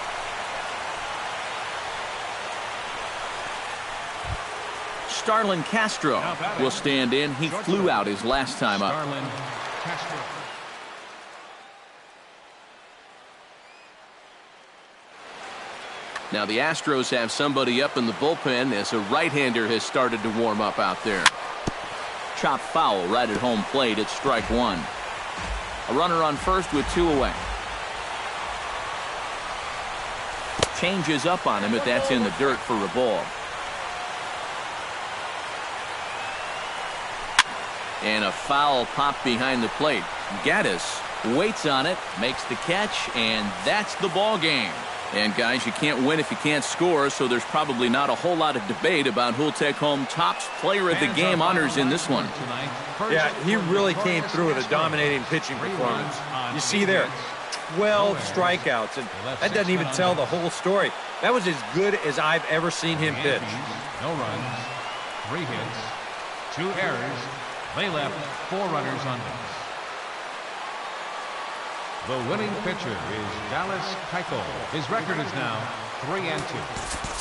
Speaker 1: Starlin Castro will stand in. He flew out his last time up.
Speaker 3: Starlin Castro.
Speaker 1: Now the Astros have somebody up in the bullpen as a right-hander has started to warm up out there. Chop foul right at home plate. It's strike one. A runner on first with 2 away. Changes up on him, but that's in the dirt for a ball. And a foul pop behind the plate. Gaddis waits on it, makes the catch, and that's the ball game. And guys, you can't win if you can't score, so there's probably not a whole lot of debate about who'll take home Topps Player of the Game honors in this one.
Speaker 4: Yeah, he really came through with a dominating pitching performance. You see there, 12 strikeouts, and that doesn't even tell the whole story. That was as good as I've ever seen him pitch.
Speaker 3: No runs, 3 hits, 2 errors. They left 4 runners on base. The winning pitcher is Dallas Keuchel. His record is now 3-2.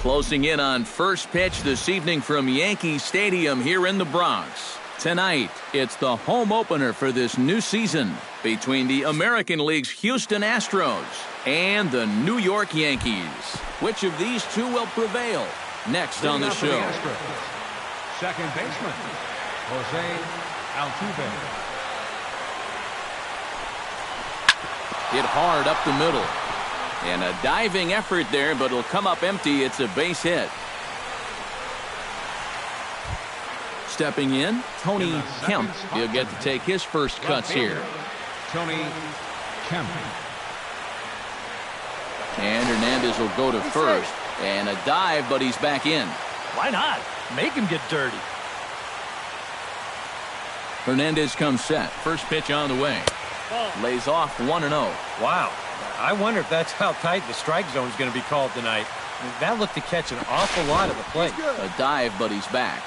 Speaker 1: Closing in on first pitch this evening from Yankee Stadium here in the Bronx. Tonight, it's the home opener for this new season between the American League's Houston Astros and the New York Yankees. Which of these two will prevail? Next on the show.
Speaker 3: Second baseman, Jose Altuve.
Speaker 1: Hit hard up the middle. And a diving effort there, but it'll come up empty. It's a base hit. Stepping in, Tony Kemp. He'll get to take his first cuts here.
Speaker 3: Tony Kemp.
Speaker 1: And Hernandez will go to first. And a dive, but he's back in.
Speaker 2: Why not? Make him get dirty.
Speaker 1: Hernandez comes set. First pitch on the way. Lays off 1-0.
Speaker 4: Wow. I wonder if that's how tight the strike zone is going to be called tonight. That looked to catch an awful lot of the plate.
Speaker 1: A dive, but he's back.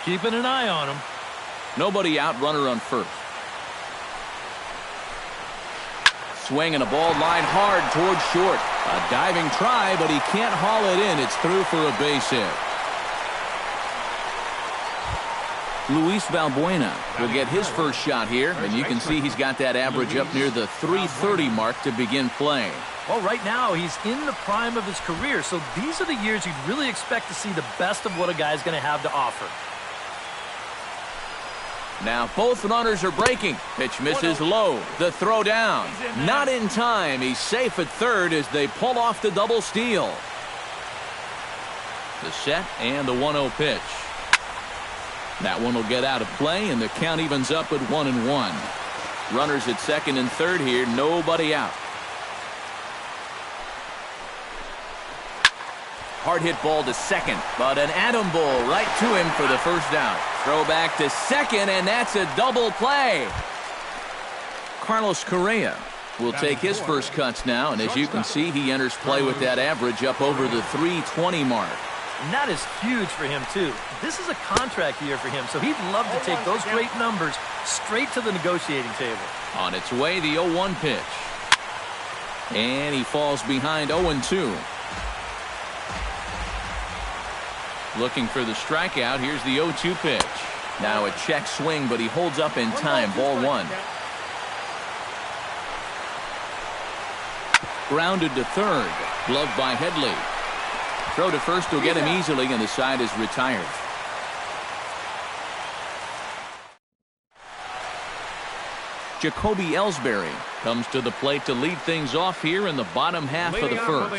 Speaker 2: Keeping an eye on him.
Speaker 1: Nobody out, runner on first. Swinging a ball line hard towards short. A diving try, but he can't haul it in. It's through for a base hit. Luis Valbuena will get his first shot here, and you can see he's got that average up near the 330 mark to begin play.
Speaker 2: Well, right now he's in the prime of his career, so these are the years you'd really expect to see the best of what a guy's going to have to offer.
Speaker 1: Now both runners are breaking. Pitch misses low. The throw down. Not in time. He's safe at third as they pull off the double steal. The set and the 1-0 pitch. That one will get out of play, and the count evens up at 1-1. Runners at second and third here. Nobody out. Hard hit ball to second, but an atom ball right to him for the first down. Throw back to second, and that's a double play. Carlos Correa will take his first cuts now, and as you can see, he enters play with that average up over the 320 mark.
Speaker 2: And that is huge for him, too. This is a contract year for him, so he'd love to take those great numbers straight to the negotiating table.
Speaker 1: On its way, the 0-1 pitch. And he falls behind 0-2. Looking for the strikeout. Here's the 0-2 pitch. Now a check swing, but he holds up in time. Ball one. Grounded to third. Gloved by Headley. Throw to first will get him easily, and the side is retired. Jacoby Ellsbury comes to the plate to lead things off here in the bottom half of the first.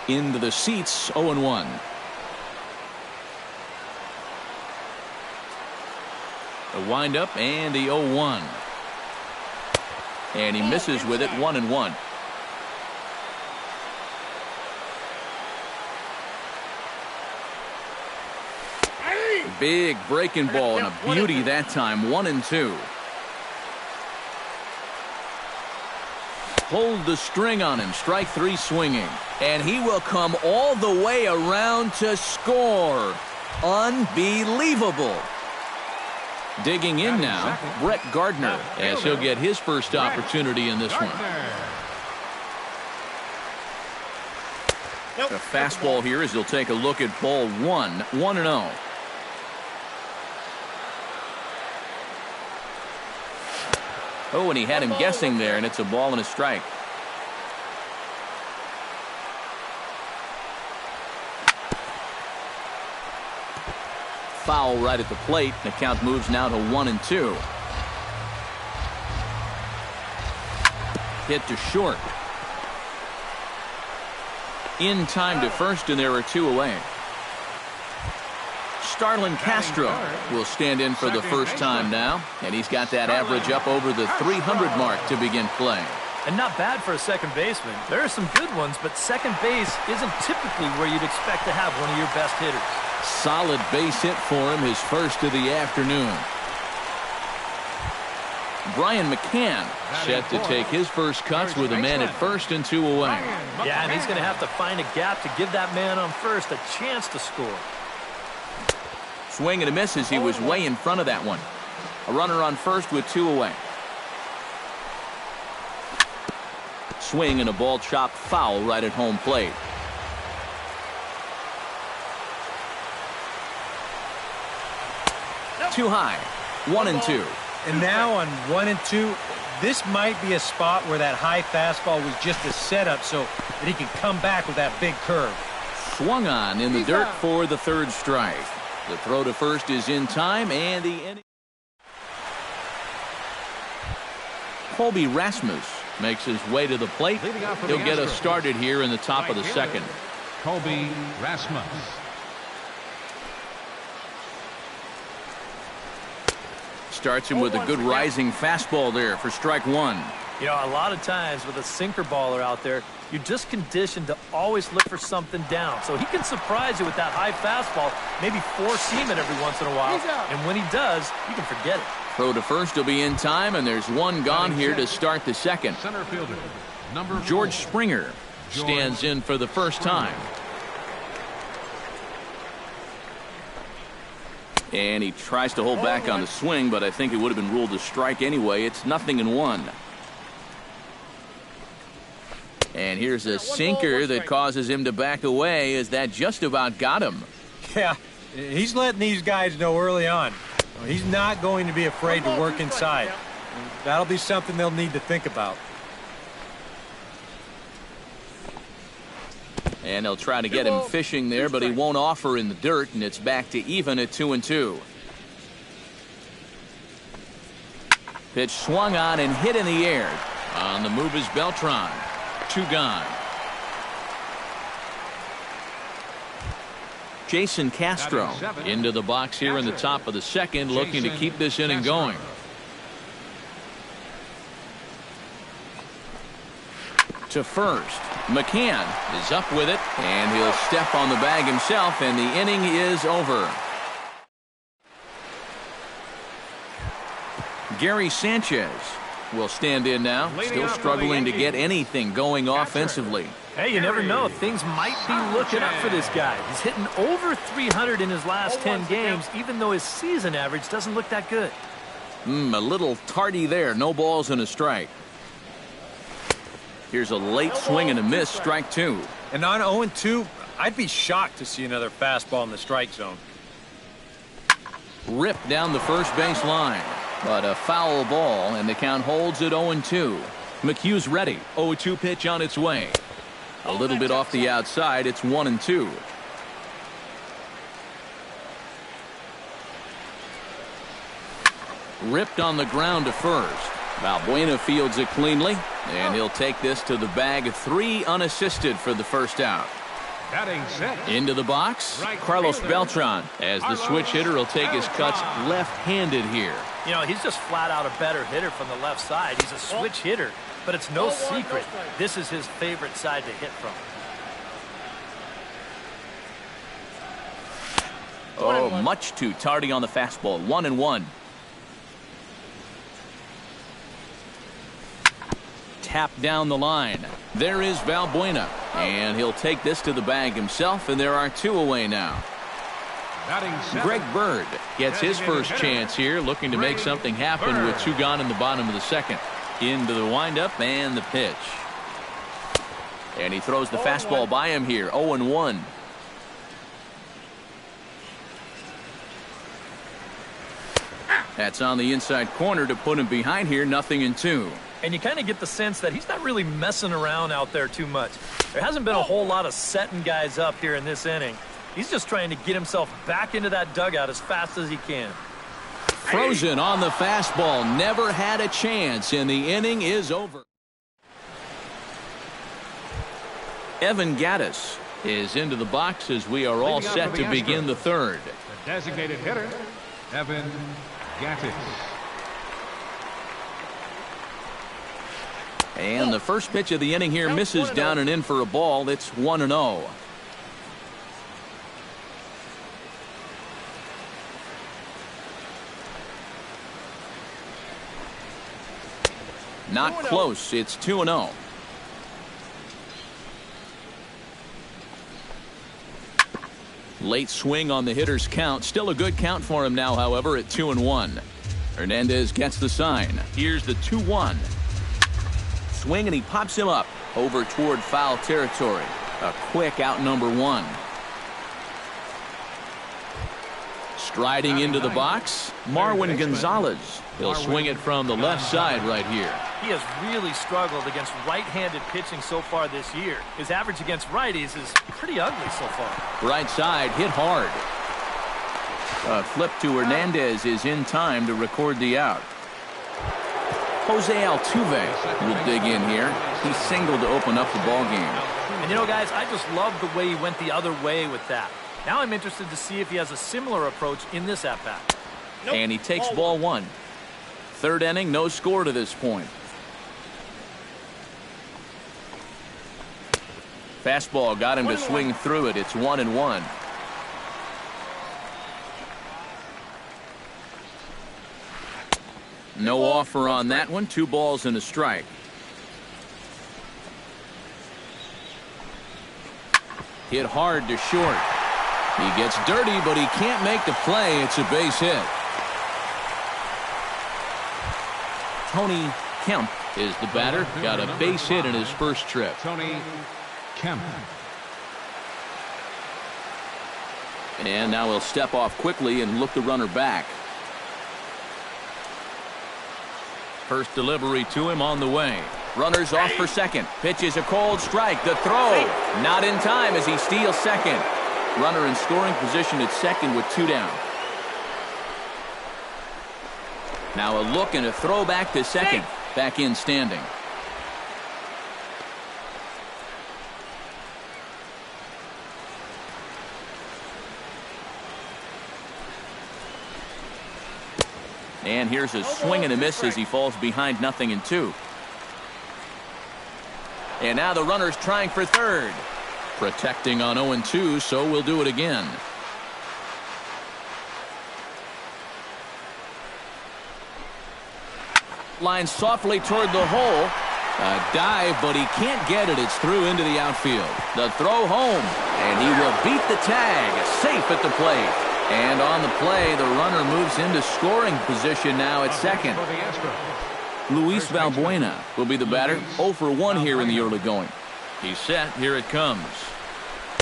Speaker 1: Into the seats, 0-1. The windup and the 0-1. And he misses with it, 1-1. Big breaking ball and a beauty that time, 1-2. Pulled the string on him, strike three swinging. And he will come all the way around to score. Unbelievable. Digging in now, Brett Gardner, as he'll get his first opportunity in this one. A fastball here as he'll take a look at ball one, 1-0. Oh, and he had him guessing there, and it's a ball and a strike. Foul right at the plate. The count moves now to 1-2. Hit to short. In time to first, and there are two away. Starlin Castro will stand in for the first time now, and he's got that average up over the 300 mark to begin play.
Speaker 2: And not bad for a second baseman. There are some good ones, but second base isn't typically where you'd expect to have one of your best hitters.
Speaker 1: Solid base hit for him, his first of the afternoon. Brian McCann set to take his first cuts with a man at first and two away.
Speaker 2: Yeah, and he's going to have to find a gap to give that man on first a chance to score.
Speaker 1: Swing and a miss as he was way in front of that one. A runner on first with 2 away. Swing and a ball chopped foul right at home plate. Too high. 1-2.
Speaker 4: And now on 1-2, this might be a spot where that high fastball was just a setup so that he can come back with that big curve.
Speaker 1: Swung on in the dirt for the 3rd strike. The throw to first is in time, and the inning. Colby Rasmus makes his way to the plate. He'll get us started here in the top of the 2nd.
Speaker 3: Colby Rasmus.
Speaker 1: Starts him with a good rising fastball there for strike 1.
Speaker 2: You know, a lot of times with a sinker baller out there, you're just conditioned to always look for something down. So he can surprise you with that high fastball, maybe 4-seam it every once in a while. And when he does, you can forget it.
Speaker 1: Throw to first will be in time, and there's one gone here to start the 2nd.
Speaker 3: Center fielder, number
Speaker 1: George
Speaker 3: 4.
Speaker 1: Springer stands in for the first time. And he tries to hold back on the swing, but I think it would have been ruled a strike anyway. It's 0-1. And here's a sinker that causes him to back away, as that just about got him.
Speaker 4: Yeah, he's letting these guys know early on. He's not going to be afraid to work inside. That'll be something they'll need to think about.
Speaker 1: And they'll try to get him fishing there, but he won't offer in the dirt, and it's back to even at 2-2. Pitch swung on and hit in the air. On the move is Beltran. 2 gone. Jason Castro into the box here in the top of the 2nd, looking to keep this inning going. To first. McCann is up with it, and he'll step on the bag himself, and the inning is over. Gary Sanchez will stand in now, still struggling to get anything going offensively.
Speaker 2: Hey, you never know. Things might be looking up for this guy. He's hitting over 300 in his last 10 games, even though his season average doesn't look that good.
Speaker 1: A little tardy there. No balls and a strike. Here's a late swing and a miss, strike 2.
Speaker 4: And on 0-2, I'd be shocked to see another fastball in the strike zone.
Speaker 1: Ripped down the first base line, but a foul ball, and the count holds at 0-2. McHugh's ready. 0-2 pitch on its way. A little bit off the outside. It's 1-2. Ripped on the ground to first. Valbuena fields it cleanly, and he'll take this to the bag. 3 unassisted for the first out. Into the box, Carlos Beltran, as the switch hitter will take his cuts left-handed here.
Speaker 2: You know, he's just flat out a better hitter from the left side. He's a switch hitter, but it's no secret this is his favorite side to hit from.
Speaker 1: Oh, much too tardy on the fastball. 1-1. Tap down the line. There is Valbuena, and he'll take this to the bag himself, and there are 2 away now. Greg Bird gets his first chance here, looking to make something happen with 2 gone in the bottom of the 2nd. Into the windup and the pitch. And he throws the fastball by him here. 0-1. That's on the inside corner to put him behind here. 0-2.
Speaker 2: And you kind of get the sense that he's not really messing around out there too much. There hasn't been a whole lot of setting guys up here in this inning. He's just trying to get himself back into that dugout as fast as he can.
Speaker 1: Frozen on the fastball. Never had a chance, and the inning is over. Evan Gattis is into the box as we are all set to begin the 3rd.
Speaker 3: The designated hitter, Evan Gattis.
Speaker 1: And the first pitch of the inning here misses down and in for a ball. It's 1-0. Not close. It's 2-0. Late swing on the hitter's count. Still a good count for him now, however, at 2-1. Hernandez gets the sign. Here's the 2-1. Swing, and he pops him up over toward foul territory. A quick out number one. Striding into the box, Marwin Gonzalez. He'll swing it from the left side right here.
Speaker 2: He has really struggled against right-handed pitching so far this year. His average against righties is pretty ugly so far.
Speaker 1: Right side hit hard. A flip to Hernandez is in time to record the out. Jose Altuve will dig in here. He singled to open up the ball game.
Speaker 2: And you know, guys, I just love the way he went the other way with that. Now I'm interested to see if he has a similar approach in this at-bat.
Speaker 1: And he takes ball one. Third inning, no score to this point. Fastball got him to swing through it. It's 1-1. No offer on that one. 2 balls and a strike. Hit hard to short. He gets dirty, but he can't make the play. It's a base hit. Tony Kemp is the batter. Got a base hit in his first trip.
Speaker 3: Tony Kemp.
Speaker 1: And now he'll step off quickly and look the runner back. First delivery to him on the way. Runners off for second. Pitch is a cold strike. The throw not in time as he steals second. Runner in scoring position at second with 2 down. Now a look and a throw back to second. Back in standing. And here's a swing and a miss as he falls behind 0-2. And now the runner's trying for third. Protecting on 0-2, so we'll do it again. Line softly toward the hole. A dive, but he can't get it. It's through into the outfield. The throw home, and he will beat the tag. Safe at the plate. And on the play, the runner moves into scoring position now at second. Luis Valbuena will be the batter. 0 for 1 here in the early going. He's set. Here it comes.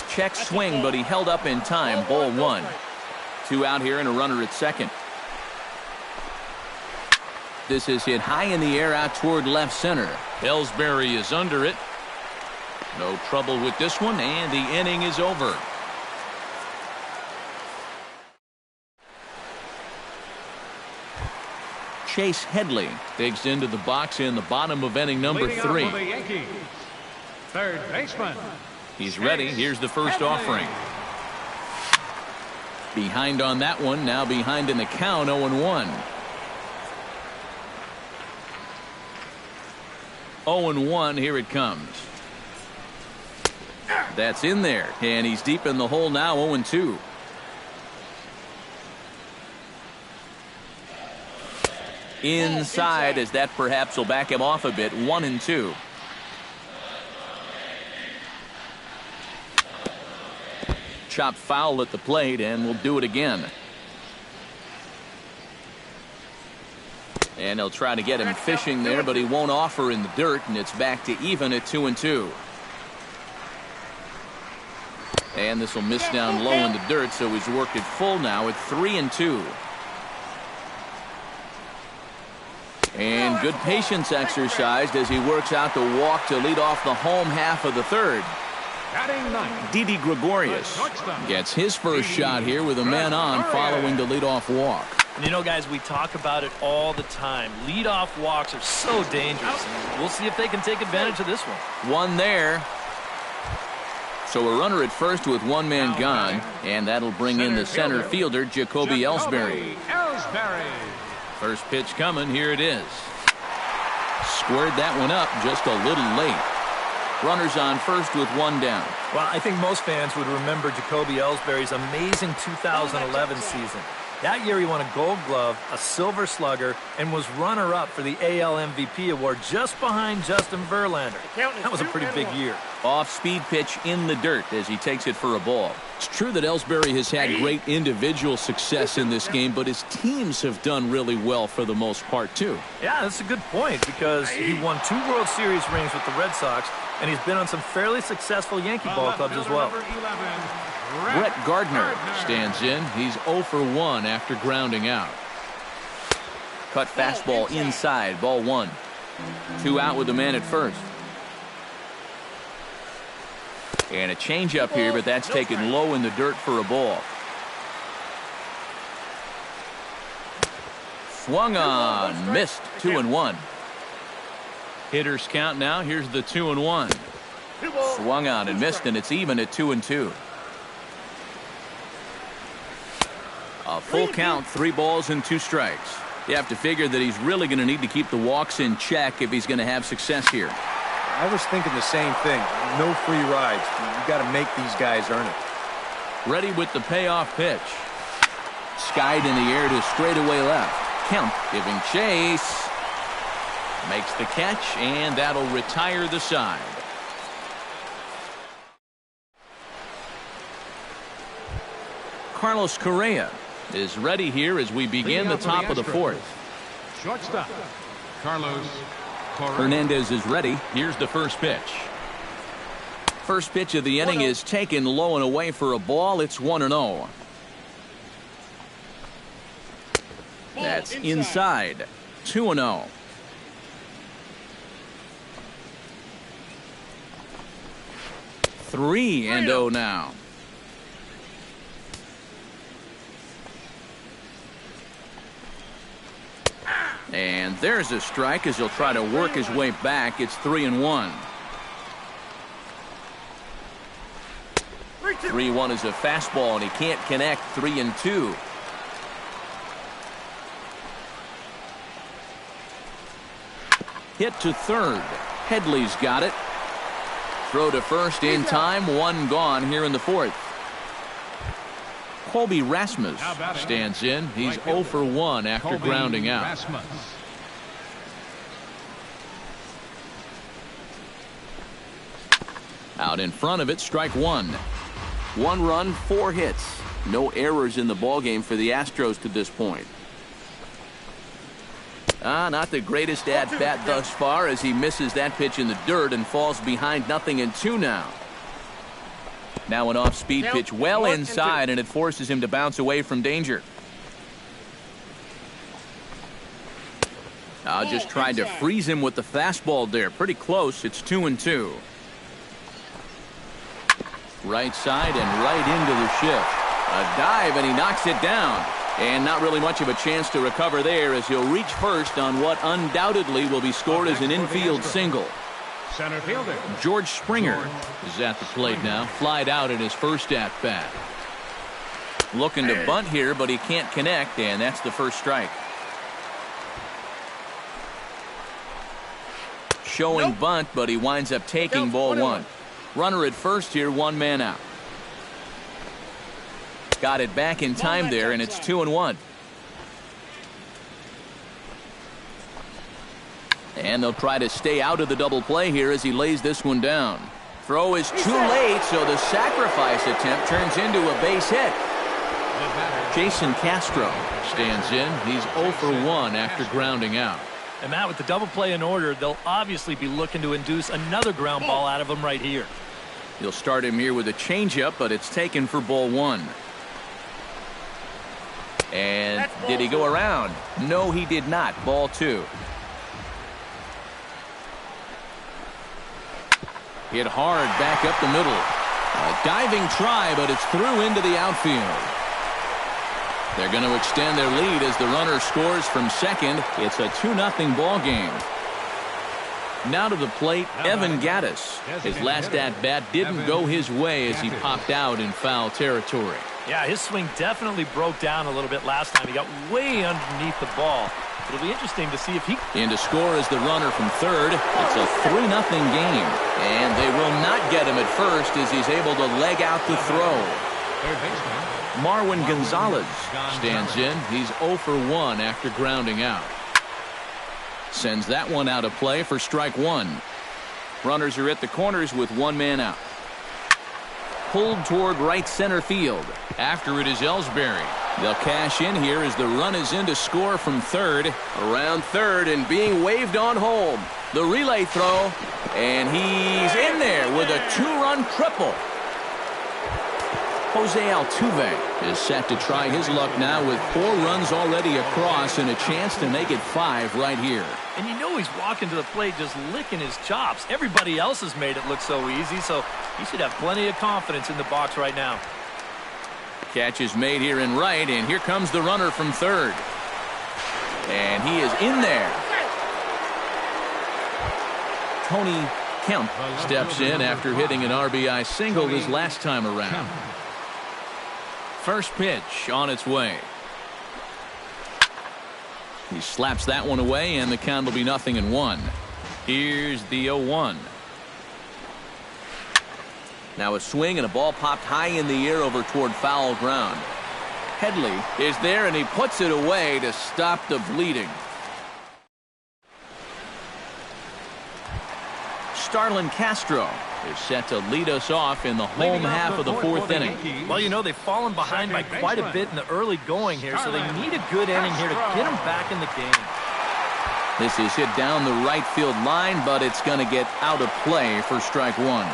Speaker 1: Check swing, but he held up in time. Ball 1. 2 out here and a runner at second. This is hit high in the air out toward left center. Ellsbury is under it. No trouble with this one, and the inning is over. Chase Headley digs into the box in the bottom of inning number 3.
Speaker 3: Third baseman.
Speaker 1: He's ready. Here's the first offering. Behind on that one. Now behind in the count. 0-1. 0-1. Here it comes. That's in there. And he's deep in the hole now. 0-2. Inside, as that perhaps will back him off a bit. 1-2. Chop foul at the plate, and we'll do it again. And they'll try to get him fishing there, but he won't offer in the dirt, and it's back to even at 2-2. And this will miss down low in the dirt, so he's worked it full now at 3-2. And good patience exercised as he works out the walk to lead off the home half of the third. Didi Gregorius gets his first shot here with a man on following the leadoff walk.
Speaker 2: And you know, guys, we talk about it all the time. Leadoff walks are so dangerous. We'll see if they can take advantage of this one.
Speaker 1: One there. So a runner at first with 1 man gone, and that'll bring in the center fielder, Jacoby Ellsbury. First pitch coming. Here it is. Squared that one up just a little late. Runners on first with 1 down.
Speaker 2: Well, I think most fans would remember Jacoby Ellsbury's amazing 2011 season. That year he won a Gold Glove, a Silver Slugger, and was runner-up for the AL MVP award just behind Justin Verlander. That was a pretty big year.
Speaker 1: Off-speed pitch in the dirt as he takes it for a ball. It's true that Ellsbury has had great individual success in this game, but his teams have done really well for the most part, too.
Speaker 2: Yeah, that's a good point because he won 2 World Series rings with the Red Sox, and he's been on some fairly successful Yankee ball clubs as well.
Speaker 1: Brett Gardner stands in. He's 0 for 1 after grounding out. Cut fastball inside, ball 1. 2 out with the man at first. And a changeup here, but that's taken low in the dirt for a ball. Swung on, missed, 2-1. Hitters count now. Here's the 2-1. Swung on and missed, and it's even at 2-2. A full count, 3 balls and 2 strikes. You have to figure that he's really going to need to keep the walks in check if he's going to have success here.
Speaker 4: I was thinking the same thing. No free rides. You got to make these guys earn it.
Speaker 1: Ready with the payoff pitch. Skied in the air to straightaway left. Kemp giving chase. Makes the catch, and that'll retire the side. Carlos Correa is ready here as we begin the top of the 4th.
Speaker 3: Shortstop, Carlos Correa.
Speaker 1: Hernandez is ready. Here's the first pitch. First pitch of the inning is taken low and away for a ball. It's 1-0. That's inside. 2-0. Three and 0 now. And there's a strike as he'll try to work his way back. It's 3-1. 3-1 is a fastball, and he can't connect. 3-2. Hit to third. Headley's got it. Throw to first in time. 1 gone here in the 4th. Colby Rasmus stands in. He's 0 for 1 after grounding out.
Speaker 3: Rasmus.
Speaker 1: Out in front of it, strike 1. 1 run, 4 hits. No errors in the ballgame for the Astros to this point. Not the greatest at-bat thus far as he misses that pitch in the dirt and falls behind 0-2 now. Now an off-speed pitch well inside, and it forces him to bounce away from danger. Just tried to freeze him with the fastball there. Pretty close. It's 2-2. Right side and right into the shift. A dive, and he knocks it down. And not really much of a chance to recover there as he'll reach first on what undoubtedly will be scored as an infield single.
Speaker 3: Center fielder
Speaker 1: George Springer is at the plate now. Flied out in his first at-bat. Looking to bunt here, but he can't connect, and that's the first strike. Showing bunt, but he winds up taking ball 1. Runner at first here, 1 man out. Got it back in time there, and it's 2-1. And they'll try to stay out of the double play here as he lays this one down. Throw is too late, so the sacrifice attempt turns into a base hit. Jason Castro stands in. He's 0 for 1 after grounding out.
Speaker 2: And Matt, with the double play in order, they'll obviously be looking to induce another ground ball out of him right here.
Speaker 1: He'll start him here with a changeup, but it's taken for ball 1. And did he go around? No, he did not. Ball 2. Hit hard back up the middle. A diving try, but it's through into the outfield. They're going to extend their lead as the runner scores from second. It's a 2-0 ball game. Now to the plate, Evan Gattis. His last at-bat didn't go his way as he popped out in foul territory.
Speaker 2: Yeah, his swing definitely broke down a little bit last time. He got way underneath the ball. It'll be interesting to see if he...
Speaker 1: In to score is the runner from third. It's a 3-0 game. And they will not get him at first as he's able to leg out the throw.
Speaker 3: Third baseman
Speaker 1: Marwin Gonzalez stands in. He's 0 for 1 after grounding out. Sends that one out of play for strike one. Runners are at the corners with one man out. Pulled toward right center field. After it is Ellsbury. They'll cash in here as the run is in to score from third. Around third and being waved on home. The relay throw, and he's in there with a two-run triple. Jose Altuve is set to try his luck now with 4 runs already across and a chance to make it 5 right here.
Speaker 2: And you know he's walking to the plate just licking his chops. Everybody else has made it look so easy, so he should have plenty of confidence in the box right now.
Speaker 1: Catch is made here in right, and here comes the runner from third. And he is in there. Tony Kemp steps in after hitting an RBI single his last time around. First pitch on its way. He slaps that one away, and the count will be 0-1. Here's the 0-1. Now a swing and a ball popped high in the air over toward foul ground. Headley is there, and he puts it away to stop the bleeding. Starlin Castro is set to lead us off in the home half of the 4th inning.
Speaker 2: Well, you know, they've fallen behind by quite a bit in the early going here, so they need a good inning here to get them back in the game.
Speaker 1: This is hit down the right field line, but it's going to get out of play for strike one.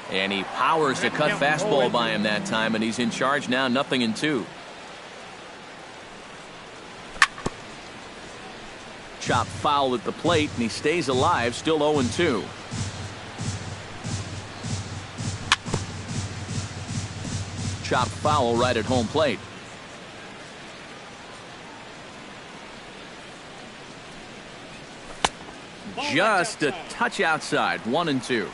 Speaker 1: And he powers the cut fastball by him that time, and he's in charge now, 0-2. Chop foul at the plate, and he stays alive, still 0-2. Chop foul right at home plate. Just a touch outside, 1-2.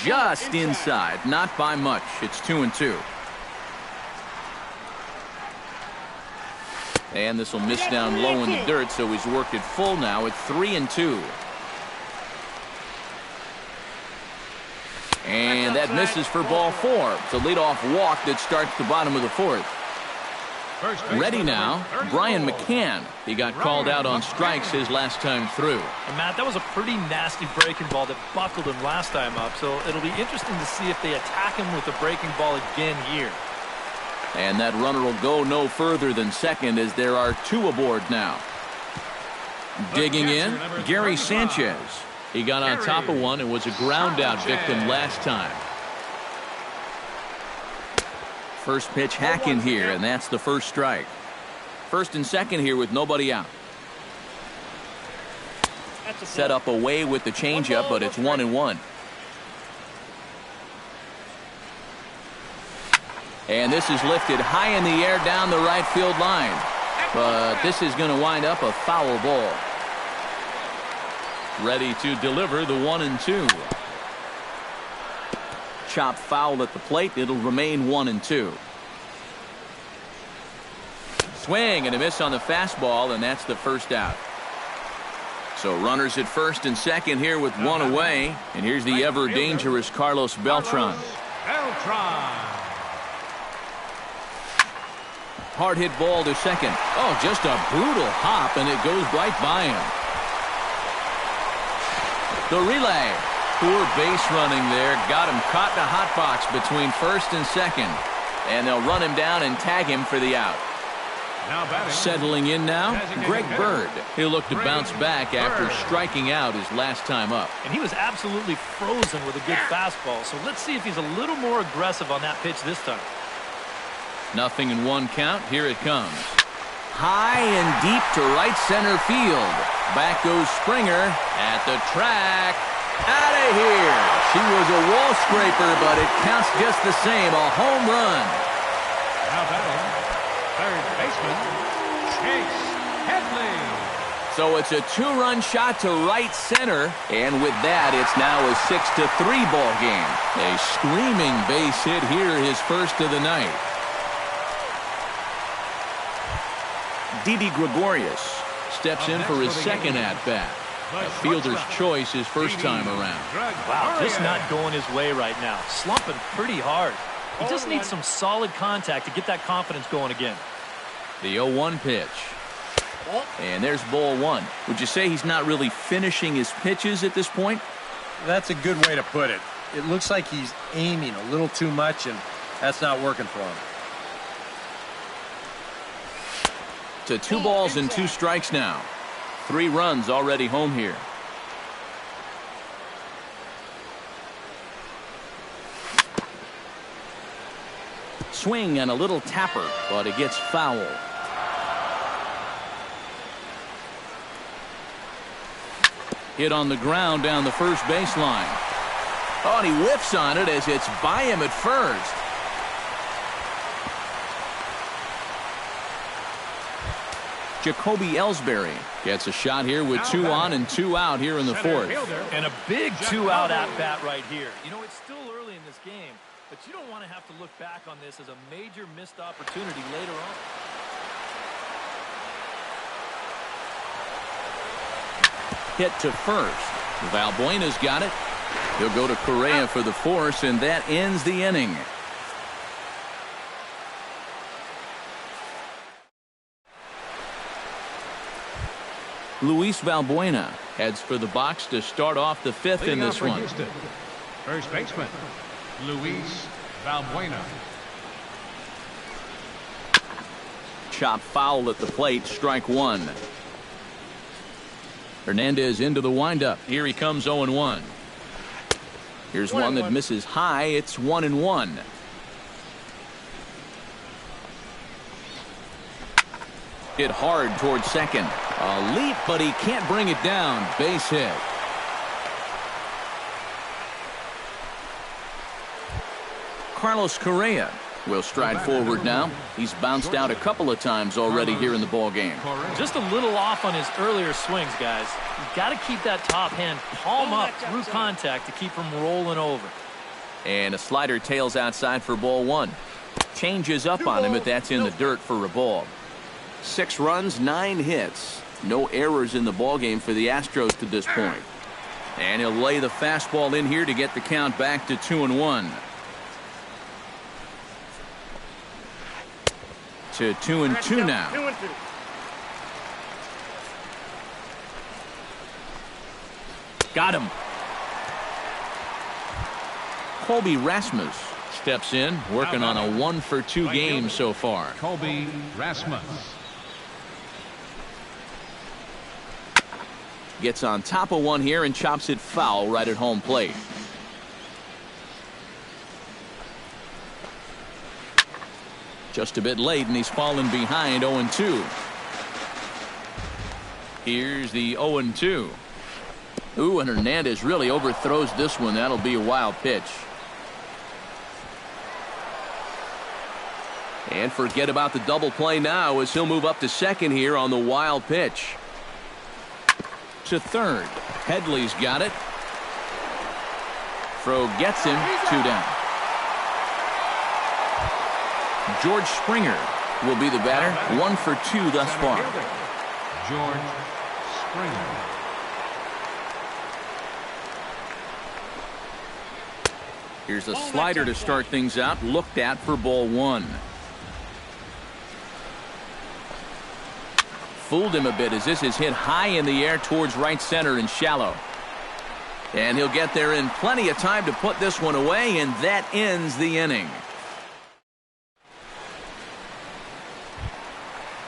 Speaker 1: Just inside, not by much. It's 2-2. And this will miss down low in the dirt, so he's worked it full now at 3-2. And that misses for ball 4. It's a leadoff walk that starts the bottom of the 4th. Ready now, Brian McCann. He got called out on strikes his last time through.
Speaker 2: And Matt, that was a pretty nasty breaking ball that buckled him last time up, so it'll be interesting to see if they attack him with a breaking ball again here.
Speaker 1: And that runner will go no further than second as there are 2 aboard now. Digging in, Gary Sanchez. He got on top of one and was a ground out victim last time. First pitch hack in here, and that's the first strike. First and second here with nobody out. Set up away with the changeup, but it's 1-1. And this is lifted high in the air down the right field line. But this is going to wind up a foul ball. Ready to deliver the 1-2. Chop foul at the plate. It'll remain 1-2. Swing and a miss on the fastball, and that's the first out. So runners at first and second here with one away. And here's the ever dangerous Carlos Beltran. Hard hit ball to second. Oh, just a brutal hop, and it goes right by him. The relay. Poor base running there. Got him caught in a hot box between first and second. And they'll run him down and tag him for the out. Settling in now, Greg Bird. He'll look to bounce back after striking out his last time up.
Speaker 2: And he was absolutely frozen with a good fastball. So let's see if he's a little more aggressive on that pitch this time.
Speaker 1: 0-1 count. Here it comes. High and deep to right center field. Back goes Springer at the track. Out of here. She was a wall scraper, but it counts just the same. A home run.
Speaker 3: Now batting, third baseman, Chase Headley.
Speaker 1: So it's a 2-run shot to right center. And with that, it's now a 6-3 ball game. A screaming base hit here, his first of the night. Didi Gregorius steps in for his second at-bat. A fielder's choice his first time around.
Speaker 2: Wow, just not going his way right now. Slumping pretty hard. He just needs some solid contact to get that confidence going again.
Speaker 1: The 0-1 pitch. And there's ball one. Would you say he's not really finishing his pitches at this point?
Speaker 4: That's a good way to put it. It looks like he's aiming a little too much, and that's not working for him.
Speaker 1: To 2 balls and 2 strikes now. 3 runs already home here. Swing and a little tapper, but it gets foul. Hit on the ground down the first baseline. Oh, and he whiffs on it as it's by him at first. Jacoby Ellsbury gets a shot here with 2 on and 2 out here in the 4th.
Speaker 2: And a big 2-out at-bat right here. You know, it's still early in this game, but you don't want to have to look back on this as a major missed opportunity later on.
Speaker 1: Hit to first. Valbuena's got it. He'll go to Correa for the force, and that ends the inning. Luis Valbuena heads for the box to start off the 5th in this one.
Speaker 3: Houston, first baseman, Luis Valbuena.
Speaker 1: Chop foul at the plate, strike 1. Hernandez into the windup. Here he comes 0-1. Here's one that misses high. It's 1-1. Hit hard towards second. A leap, but he can't bring it down. Base hit. Carlos Correa will stride forward now. He's bounced out a couple of times already here in the ball game.
Speaker 2: Just a little off on his earlier swings, guys. You've got to keep that top hand palm up through contact to keep him rolling over.
Speaker 1: And a slider tails outside for ball 1. Changes up on him, but that's in the dirt for a ball. 6 runs, 9 hits. No errors in the ball game for the Astros to this point. And he'll lay the fastball in here to get the count back to 2-1. To 2-2 now. Got him. Colby Rasmus steps in, working on a 1-for-2 game so far.
Speaker 3: Colby Rasmus.
Speaker 1: Gets on top of one here and chops it foul right at home plate. Just a bit late, and he's fallen behind 0-2. Here's the 0-2. Ooh, and Hernandez really overthrows this one. That'll be a wild pitch. And forget about the double play now as he'll move up to second here on the wild pitch. To third. Headley's got it. Throw gets him. 2 down. George Springer will be the batter. 1 for 2 thus far.
Speaker 3: George Springer.
Speaker 1: Here's a slider to start things out. Looked at for ball 1. Fooled him a bit as this is hit high in the air towards right center and shallow. And he'll get there in plenty of time to put this one away, and that ends the inning.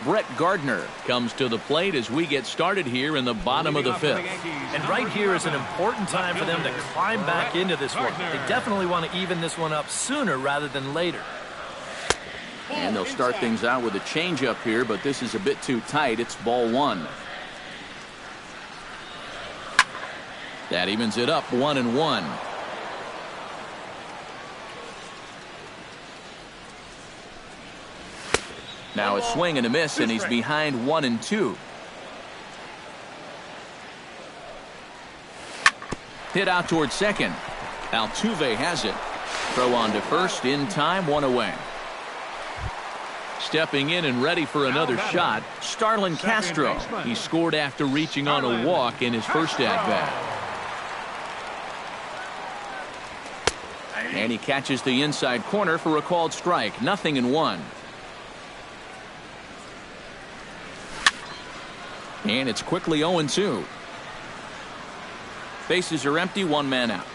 Speaker 1: Brett Gardner comes to the plate as we get started here in the bottom of the 5th.
Speaker 2: And right here is an important time for them to climb back into this one. They definitely want to even this one up sooner rather than later.
Speaker 1: And they'll start things out with a changeup here, but this is a bit too tight. It's ball 1. That evens it up 1-1. Now a swing and a miss, and he's behind 1-2. Hit out towards second. Altuve has it. Throw on to first in time, 1 away. stepping in and ready for another shot, Starlin Castro. He scored after reaching on a walk in his first at-bat. And he catches the inside corner for a called strike. 0-1. And it's quickly 0-2. Bases are empty, one man out.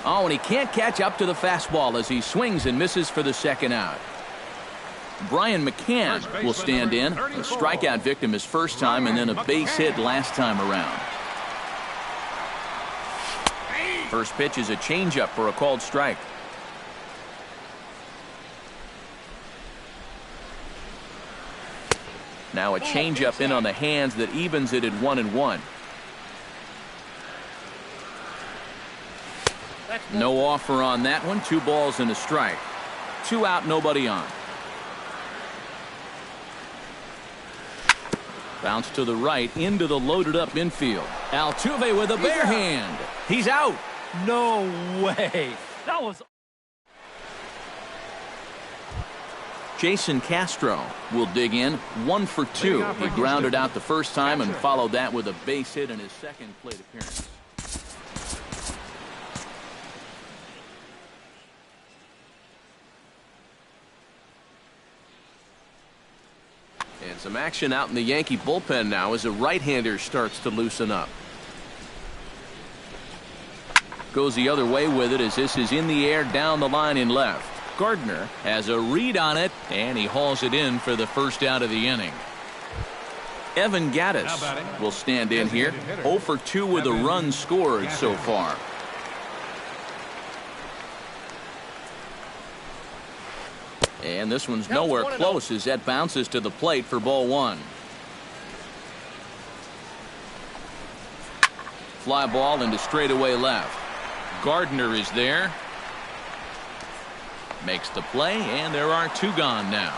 Speaker 1: Oh, and he can't catch up to the fastball as he swings and misses for the second out. Brian McCann will stand in. A strikeout victim his first time and then a base hit last time around. First pitch is a changeup for a called strike. Now a changeup in on the hands that evens it at 1-1. No offer on that one. 2 balls and a strike. 2 out, nobody on. Bounce to the right into the loaded up infield. Altuve with a bare hand. He's out.
Speaker 2: No way. That was...
Speaker 1: Jason Castro will dig in. 1 for 2. He grounded out the first time and followed that with a base hit in his second plate appearance. And some action out in the Yankee bullpen now as a right-hander starts to loosen up. Goes the other way with it as this is in the air down the line in left. Gardner has a read on it, and he hauls it in for the first out of the inning. Evan Gattis will stand in here. 0 for 2 with a run scored so far. And this one's nowhere close as that bounces to the plate for ball 1. Fly ball into straightaway left. Gardner is there. Makes the play, and there are 2 gone now.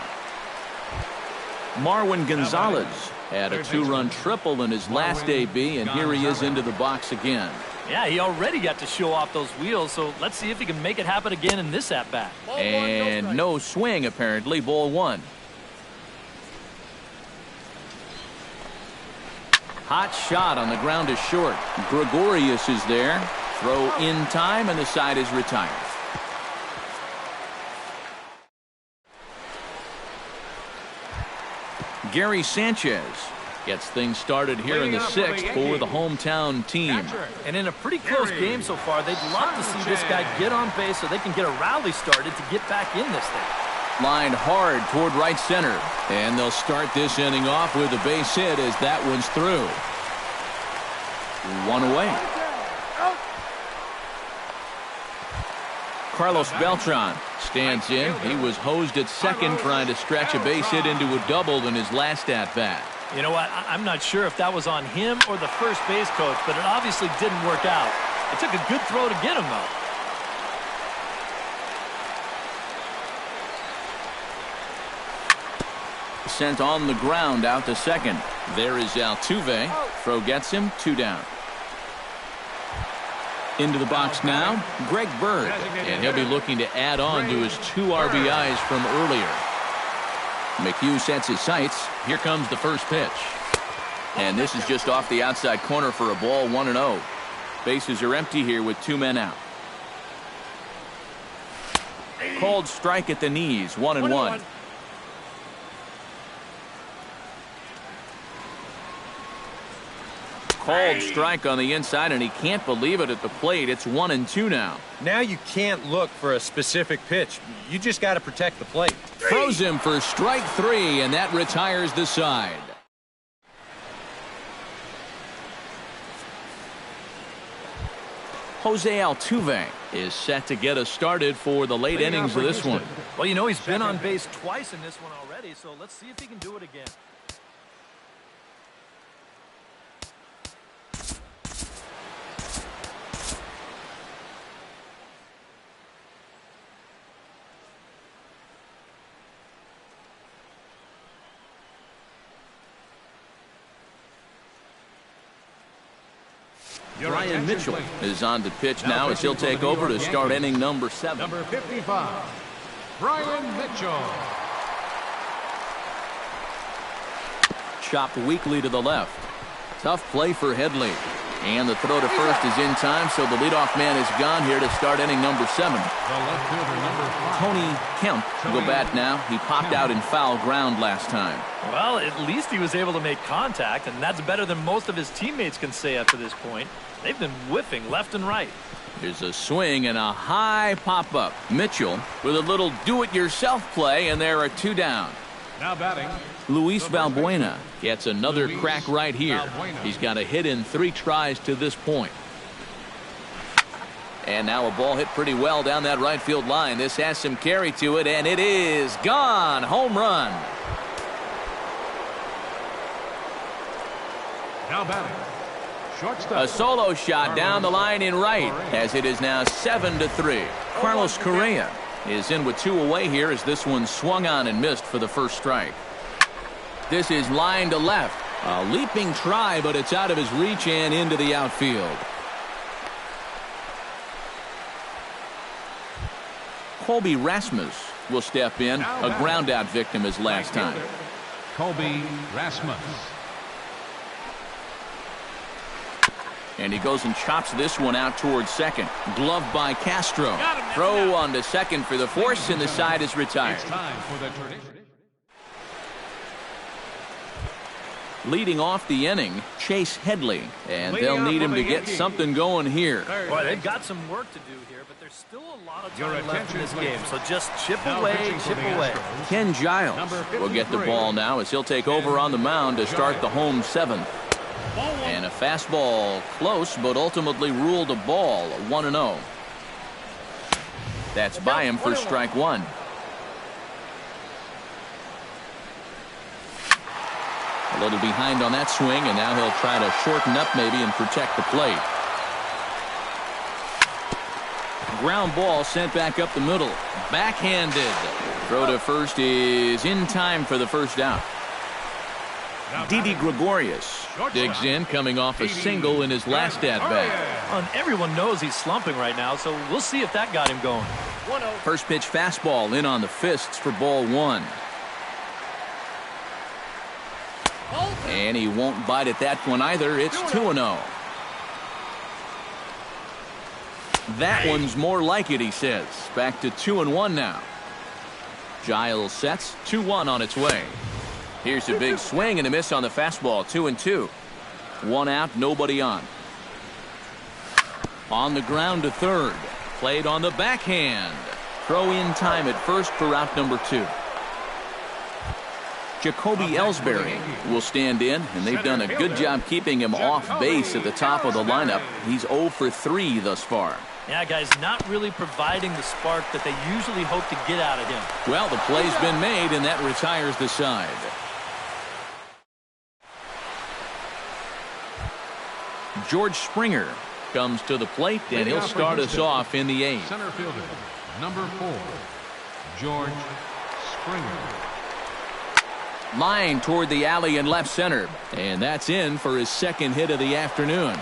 Speaker 1: Marwin Gonzalez had a 2-run triple in his last AB, and here he is into the box again.
Speaker 2: Yeah, he already got to show off those wheels, so let's see if he can make it happen again in this at-bat.
Speaker 1: And no swing, apparently. Ball 1. Hot shot on the ground is short. Gregorius is there. Throw in time, and the side is retired. Gary Sanchez gets things started here in the 6th for the hometown team.
Speaker 2: And in a pretty close game so far, they'd love to see this guy get on base so they can get a rally started to get back in this thing.
Speaker 1: Lined hard toward right center. And they'll start this inning off with a base hit as that one's through. 1 away. Carlos Beltran stands in. He was hosed at second trying to stretch a base hit into a double in his last at-bat.
Speaker 2: You know what? I'm not sure if that was on him or the first base coach, but it obviously didn't work out. It took a good throw to get him, though.
Speaker 1: Sent on the ground out to second. There is Altuve. Throw gets him. 2 down. Into the box now, Greg Bird, and he'll be looking to add on to his 2 RBIs from earlier. McHugh sets his sights. Here comes the first pitch. And this is just off the outside corner for a ball. 1-0. Bases are empty here with 2 men out. Called strike at the knees. 1-1. Called strike on the inside, and he can't believe it at the plate. It's 1-2 now.
Speaker 4: Now you can't look for a specific pitch. You just got to protect the plate.
Speaker 1: Throws him for strike 3, and that retires the side. Jose Altuve is set to get us started for the late innings of this one.
Speaker 2: Well, you know, he's been on base twice in this one already, so let's see if he can do it again.
Speaker 1: Brian Mitchell is on the pitch now as he'll take over to start inning number 7.
Speaker 3: Number 55, Brian Mitchell.
Speaker 1: Chopped weakly to the left. Tough play for Headley. And the throw to first is in time, so the leadoff man is gone here to start inning number 7.
Speaker 3: The left fielder, number 5.
Speaker 1: Tony Kemp will go bat now. He popped out in foul ground last time.
Speaker 2: Well, at least he was able to make contact, and that's better than most of his teammates can say up to this point. They've been whiffing left and right.
Speaker 1: There's a swing and a high pop-up. Mitchell with a little do-it-yourself play, and there are 2 down.
Speaker 3: Now batting,
Speaker 1: Luis Valbuena gets another crack right here. He's got a hit in 3 tries to this point. And now a ball hit pretty well down that right field line. This has some carry to it, and it is gone. Home run.
Speaker 3: now batting, shortstop.
Speaker 1: A solo shot down the line in right as it is now 7-3. Carlos Correa is in with 2 away here as this one swung on and missed for the first strike. This is line to left. A leaping try, but it's out of his reach and into the outfield. Colby Rasmus will step in. A ground out victim as last time.
Speaker 3: Colby Rasmus.
Speaker 1: And he goes and chops this one out towards second. Gloved by Castro. Throw on to second for the force, and the side is retired.
Speaker 3: It's time for the tradition.
Speaker 1: Leading off the inning, Chase Headley. And they'll need him to get something going here.
Speaker 2: Boy, they've got some work to do here, but there's still a lot of time left in this game. So just chip away, chip away.
Speaker 1: Ken Giles will get the ball now as he'll take over on the mound to start the home 7th. And a fastball close, but ultimately ruled a ball, 1-0. That's by him for strike 1. A little behind on that swing, and now he'll try to shorten up maybe and protect the plate. Ground ball sent back up the middle. Backhanded. Throw to first is in time for the first out. Didi Gregorius digs in, coming off a single in his last at-bat.
Speaker 2: And everyone knows he's slumping right now, so we'll see if that got him going.
Speaker 1: First pitch fastball in on the fists for ball 1. And he won't bite at that one either. It's 2-0. That one's more like it, he says. Back to 2-1 now. Giles sets. 2-1 on its way. Here's a big swing and a miss on the fastball. 2-2. 1 out, nobody on. On the ground to third. Played on the backhand. Throw in time at first for out number 2. Jacoby Ellsbury will stand in, and they've done a good job keeping him off base at the top of the lineup. He's 0 for 3 thus far.
Speaker 2: Yeah, guys, not really providing the spark that they usually hope to get out of him.
Speaker 1: Well, the play's been made, and that retires the side. George Springer comes to the plate, and he'll start us off in the 8th.
Speaker 3: Center fielder, number 4, George Springer.
Speaker 1: Line toward the alley in left center, and that's in for his second hit of the afternoon.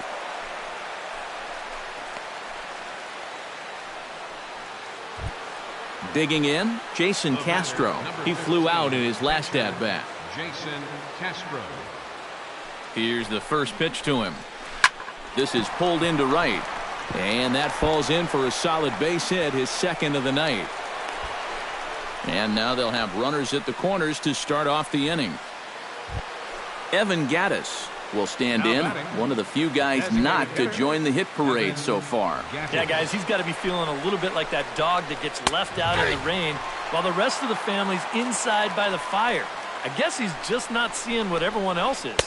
Speaker 1: Digging in, Jason Castro. He flew out in his last at-bat.
Speaker 3: Jason Castro.
Speaker 1: Here's the first pitch to him. This is pulled into right, and that falls in for a solid base hit, his second of the night. And now they'll have runners at the corners to start off the inning. Evan Gattis will stand in, one of the few guys not to join the hit parade so far.
Speaker 2: Yeah, guys, he's got to be feeling a little bit like that dog that gets left out in the rain while the rest of the family's inside by the fire. I guess he's just not seeing what everyone else is.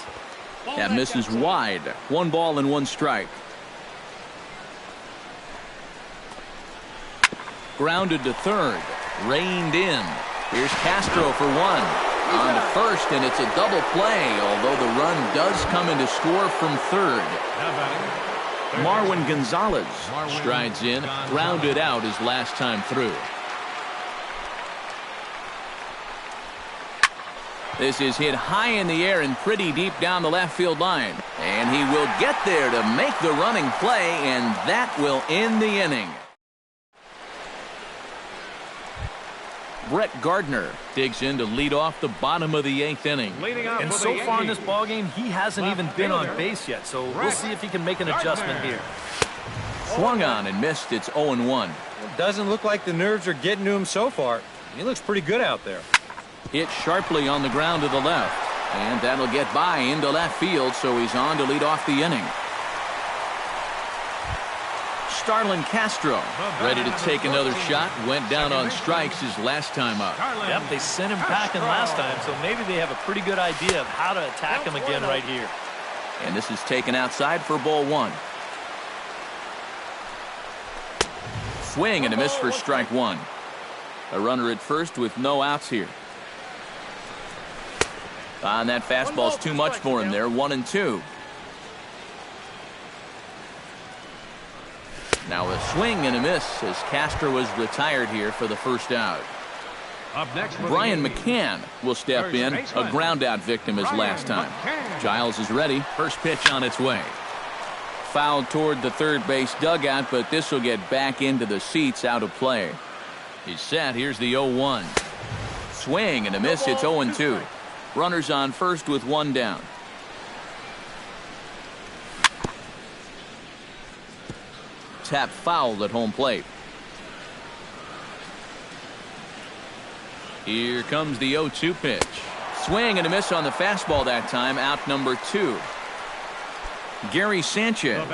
Speaker 1: That misses wide. 1 ball and 1 strike. Grounded to third. Reined in. Here's Castro for 1. On to first, and it's a double play, although the run does come in to score from third. Marwin Gonzalez strides in, grounded out his last time through. This is hit high in the air and pretty deep down the left field line. And he will get there to make the running play, and that will end the inning. Brett Gardner digs in to lead off the bottom of the 8th inning.
Speaker 2: And so far in this ballgame, he hasn't even been on base yet, so we'll see if he can make an adjustment here.
Speaker 1: Swung on and missed. It's 0-1.
Speaker 4: It doesn't look like the nerves are getting to him so far. He looks pretty good out there.
Speaker 1: Hit sharply on the ground to the left. And that'll get by into left field, so he's on to lead off the inning. Starlin Castro ready to take another shot. Went down on strikes his last time up.
Speaker 2: Yep, they sent him packing last time, so maybe they have a pretty good idea of how to attack him again right here.
Speaker 1: And this is taken outside for ball 1. Swing and a miss for strike 1. A runner at first with no outs here. And that fastball's too much for him there. 1-2. Now a swing and a miss as Castro is retired here for the first out.
Speaker 3: Up next,
Speaker 1: Brian McCann will step in, a ground out victim as last time. Giles is ready. First pitch on its way. Fouled toward the third base dugout, but this will get back into the seats, out of play. He's set. Here's the 0-1. Swing and a miss. It's 0-2. Runners on first with 1 down. Tap fouled at home plate. Here comes the 0-2 pitch. Swing and a miss on the fastball that time. Out number 2. Gary Sanchez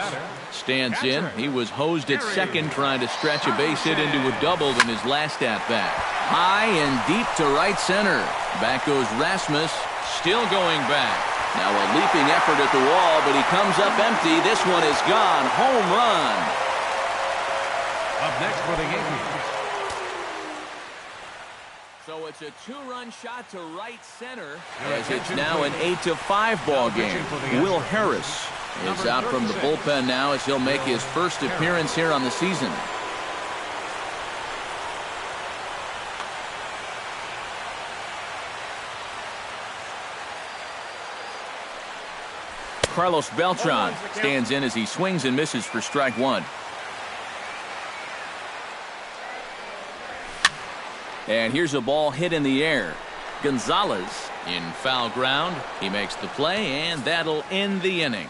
Speaker 1: stands in. He was hosed at second trying to stretch a base hit into a double in his last at-bat. High and deep to right center. Back goes Rasmus, still going back. Now a leaping effort at the wall, but he comes up empty. This one is gone. Home run.
Speaker 3: Up next for the Yankees.
Speaker 1: So it's a 2-run shot to right center as it's now an 8-5 ball game. Will Harris is out from the bullpen now as he'll make his first appearance here on the season. Carlos Beltran stands in as he swings and misses for strike 1. And here's a ball hit in the air. Gonzalez in foul ground. He makes the play, and that'll end the inning.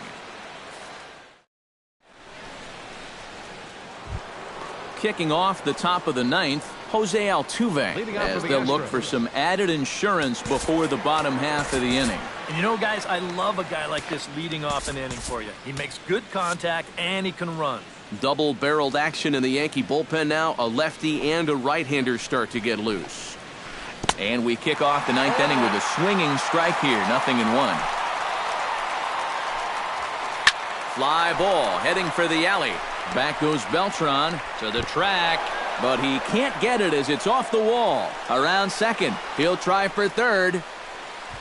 Speaker 1: Kicking off the top of the 9th, Jose Altuve, as they'll look for some added insurance before the bottom half of the inning.
Speaker 2: And you know, guys, I love a guy like this leading off an inning for you. He makes good contact, and he can run.
Speaker 1: Double-barreled action in the Yankee bullpen now. A lefty and a right-hander start to get loose. And we kick off the 9th inning with a swinging strike here. 0-1. Fly ball heading for the alley. Back goes Beltran to the track, but he can't get it as it's off the wall. Around second. He'll try for third.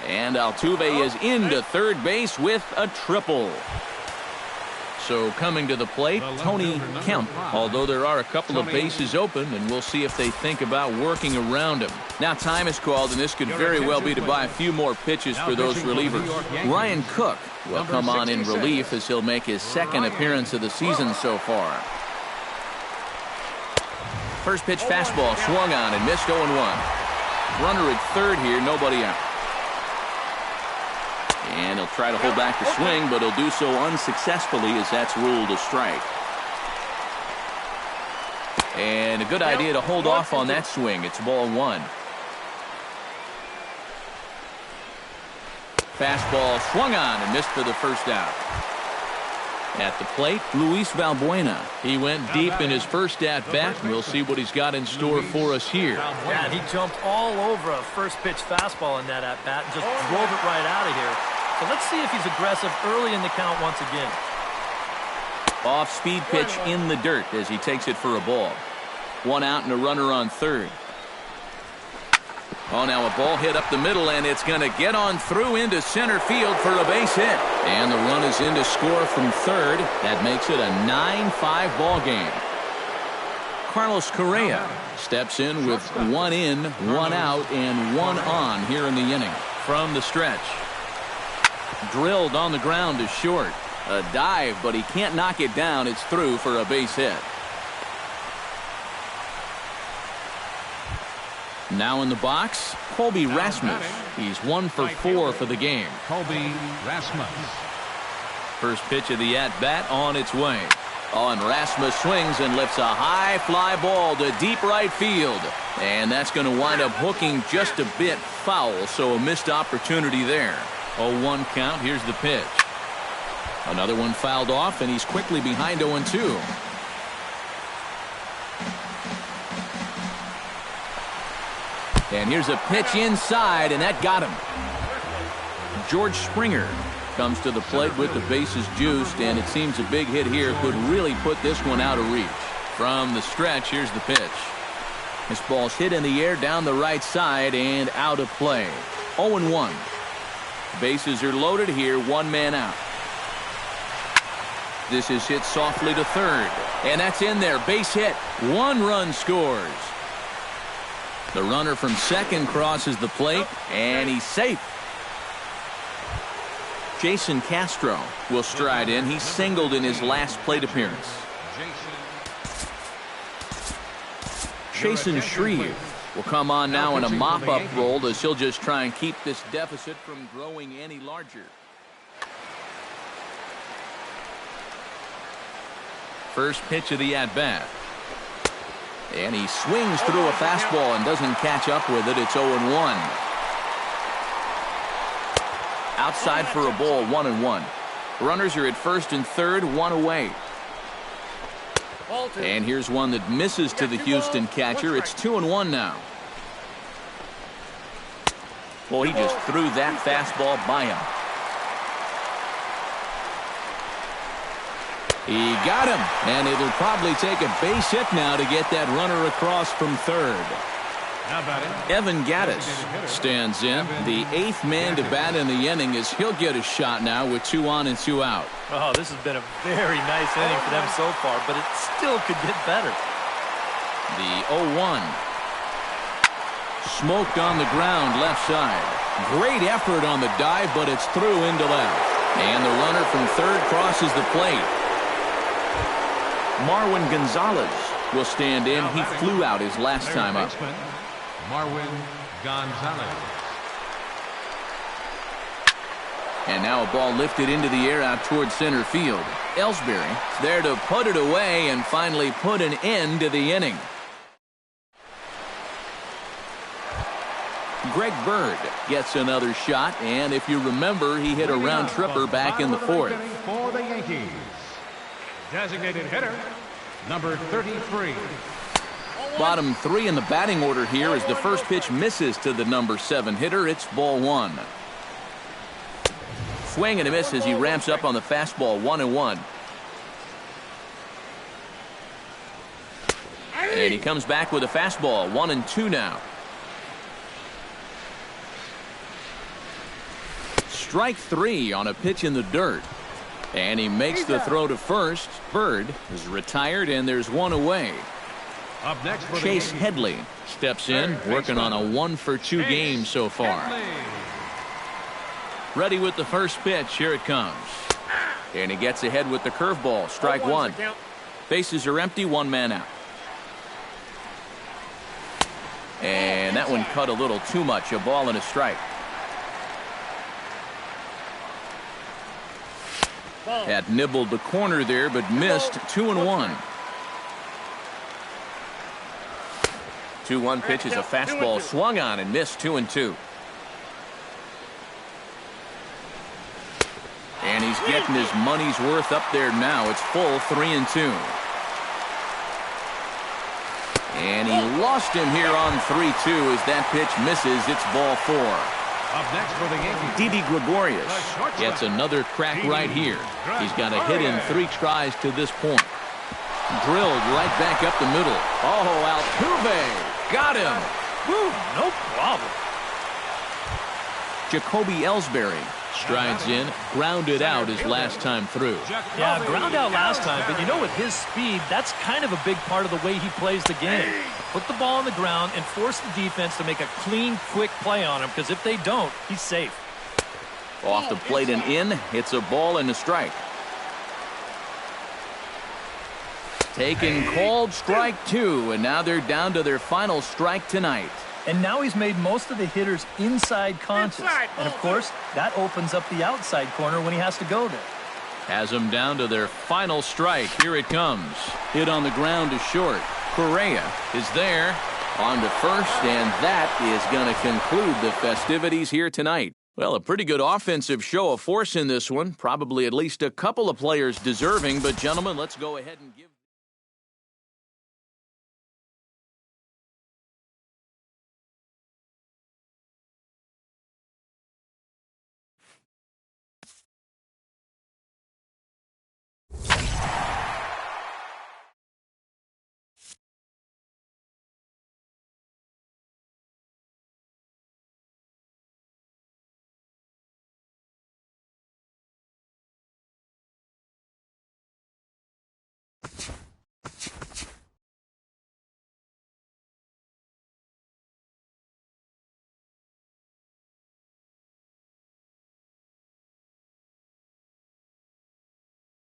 Speaker 1: And Altuve is into third base with a triple. So coming to the plate, Tony Kemp, although there are a couple of bases open, and we'll see if they think about working around him. Now time is called, and this could very well be to buy a few more pitches for those relievers. Ryan Cook will come on in relief as he'll make his second appearance of the season so far. First pitch fastball swung on and missed 0-1. Runner at third here, nobody out. And he'll try to hold back the swing, but he'll do so unsuccessfully as that's ruled a strike. And a good idea to hold off on that swing. It's ball 1. Fastball swung on and missed for the first out. At the plate, Luis Valbuena. He went deep in his first at-bat, and we'll see what he's got in store for us here.
Speaker 2: Yeah, he jumped all over a first-pitch fastball in that at-bat and just drove it right out of here. So let's see if he's aggressive early in the count once again.
Speaker 1: Off-speed pitch in the dirt as he takes it for a ball. 1 out and a runner on third. Oh, now a ball hit up the middle, and it's going to get on through into center field for a base hit. And the run is in to score from third. That makes it a 9-5 ball game. Carlos Correa steps in with 1 in, 1 out, and 1 on here in the inning. From the stretch. Drilled on the ground to short. A dive, but he can't knock it down. It's through for a base hit. Now in the box, Colby Rasmus. He's 1 for 4 for the game.
Speaker 3: Colby Rasmus.
Speaker 1: First pitch of the at-bat on its way. Oh, and Rasmus swings and lifts a high fly ball to deep right field. And that's going to wind up hooking just a bit foul, so a missed opportunity there. 0-1 count. Here's the pitch. Another one fouled off, and he's quickly behind 0-2. And here's a pitch inside, and that got him. George Springer comes to the plate with the bases juiced, and it seems a big hit here could really put this one out of reach. From the stretch, here's the pitch. This ball's hit in the air down the right side and out of play. 0-1. Bases are loaded here, 1 man out. This is hit softly to third, and that's in there. Base hit. 1 run scores. The runner from second crosses the plate, and he's safe. Jason Castro will stride in. He singled in his last plate appearance. Chasen Shreve will come on now in a mop-up role as he'll just try and keep this deficit from growing any larger. First pitch of the at-bat. And he swings through a fastball and doesn't catch up with it. It's 0-1. Outside for a ball, 1-1. Runners are at first and third, 1 away. And here's one that misses to the Houston catcher. It's 2-1 now. Well, he just threw that fastball by him. He got him, and it'll probably take a base hit now to get that runner across from third. Evan Gattis stands in. The 8th man to bat in the inning as he'll get a shot now with 2 on and 2 out.
Speaker 2: Oh, this has been a very nice inning for them so far, but it still could get better.
Speaker 1: The 0-1. Smoked on the ground left side. Great effort on the dive, but it's through into left. And the runner from third crosses the plate. Marwin Gonzalez will stand in. He flew out his last time up.
Speaker 3: Marwin Gonzalez.
Speaker 1: And now a ball lifted into the air out towards center field. Ellsbury there to put it away and finally put an end to the inning. Greg Bird gets another shot, and if you remember, he hit a round tripper back in the 4th.
Speaker 3: For the Yankees, designated hitter, number 33.
Speaker 1: Bottom 3 in the batting order here as the first pitch misses to the number 7 hitter. It's ball 1. Swing and a miss as he ramps up on the fastball. 1-1. And he comes back with a fastball. 1-2 now. Strike 3 on a pitch in the dirt. And he makes the throw to first. Bird is retired, and there's 1 away.
Speaker 3: Up next for
Speaker 1: Chase Headley steps in, working on a 1-for-2 game so far. Ready with the first pitch. Here it comes. And he gets ahead with the curveball. Strike 1. Bases are empty. 1 man out. And that one cut a little too much. A ball and a strike. Had nibbled the corner there, but missed. 2-1. 2-1 pitch is a fastball swung on and missed. 2-2. And he's getting his money's worth up there now. It's full 3-2. And he lost him here on 3-2 as that pitch misses. It's ball 4.
Speaker 3: Up next for the Yankees,
Speaker 1: Didi Gregorius gets another crack right here. He's got a hit in 3 tries to this point. Drilled right back up the middle. Oh, Altuve got him.
Speaker 2: Woo, no problem.
Speaker 1: Jacoby Ellsbury strides in, grounded out his last time through.
Speaker 2: Yeah, ground out last time, but you know, with his speed, that's kind of a big part of the way he plays the game. Put the ball on the ground and force the defense to make a clean, quick play on him, because if they don't, he's safe.
Speaker 1: Off the plate and in. It's a ball and a strike. Taken, called, strike 2, and now they're down to their final strike tonight.
Speaker 2: And now he's made most of the hitters inside conscious. And, of course, that opens up the outside corner when he has to go there.
Speaker 1: Has them down to their final strike. Here it comes. Hit on the ground to short. Correa is there on to first, and that is going to conclude the festivities here tonight. Well, a pretty good offensive show of force in this one. Probably at least a couple of players deserving, but, gentlemen, let's go ahead and give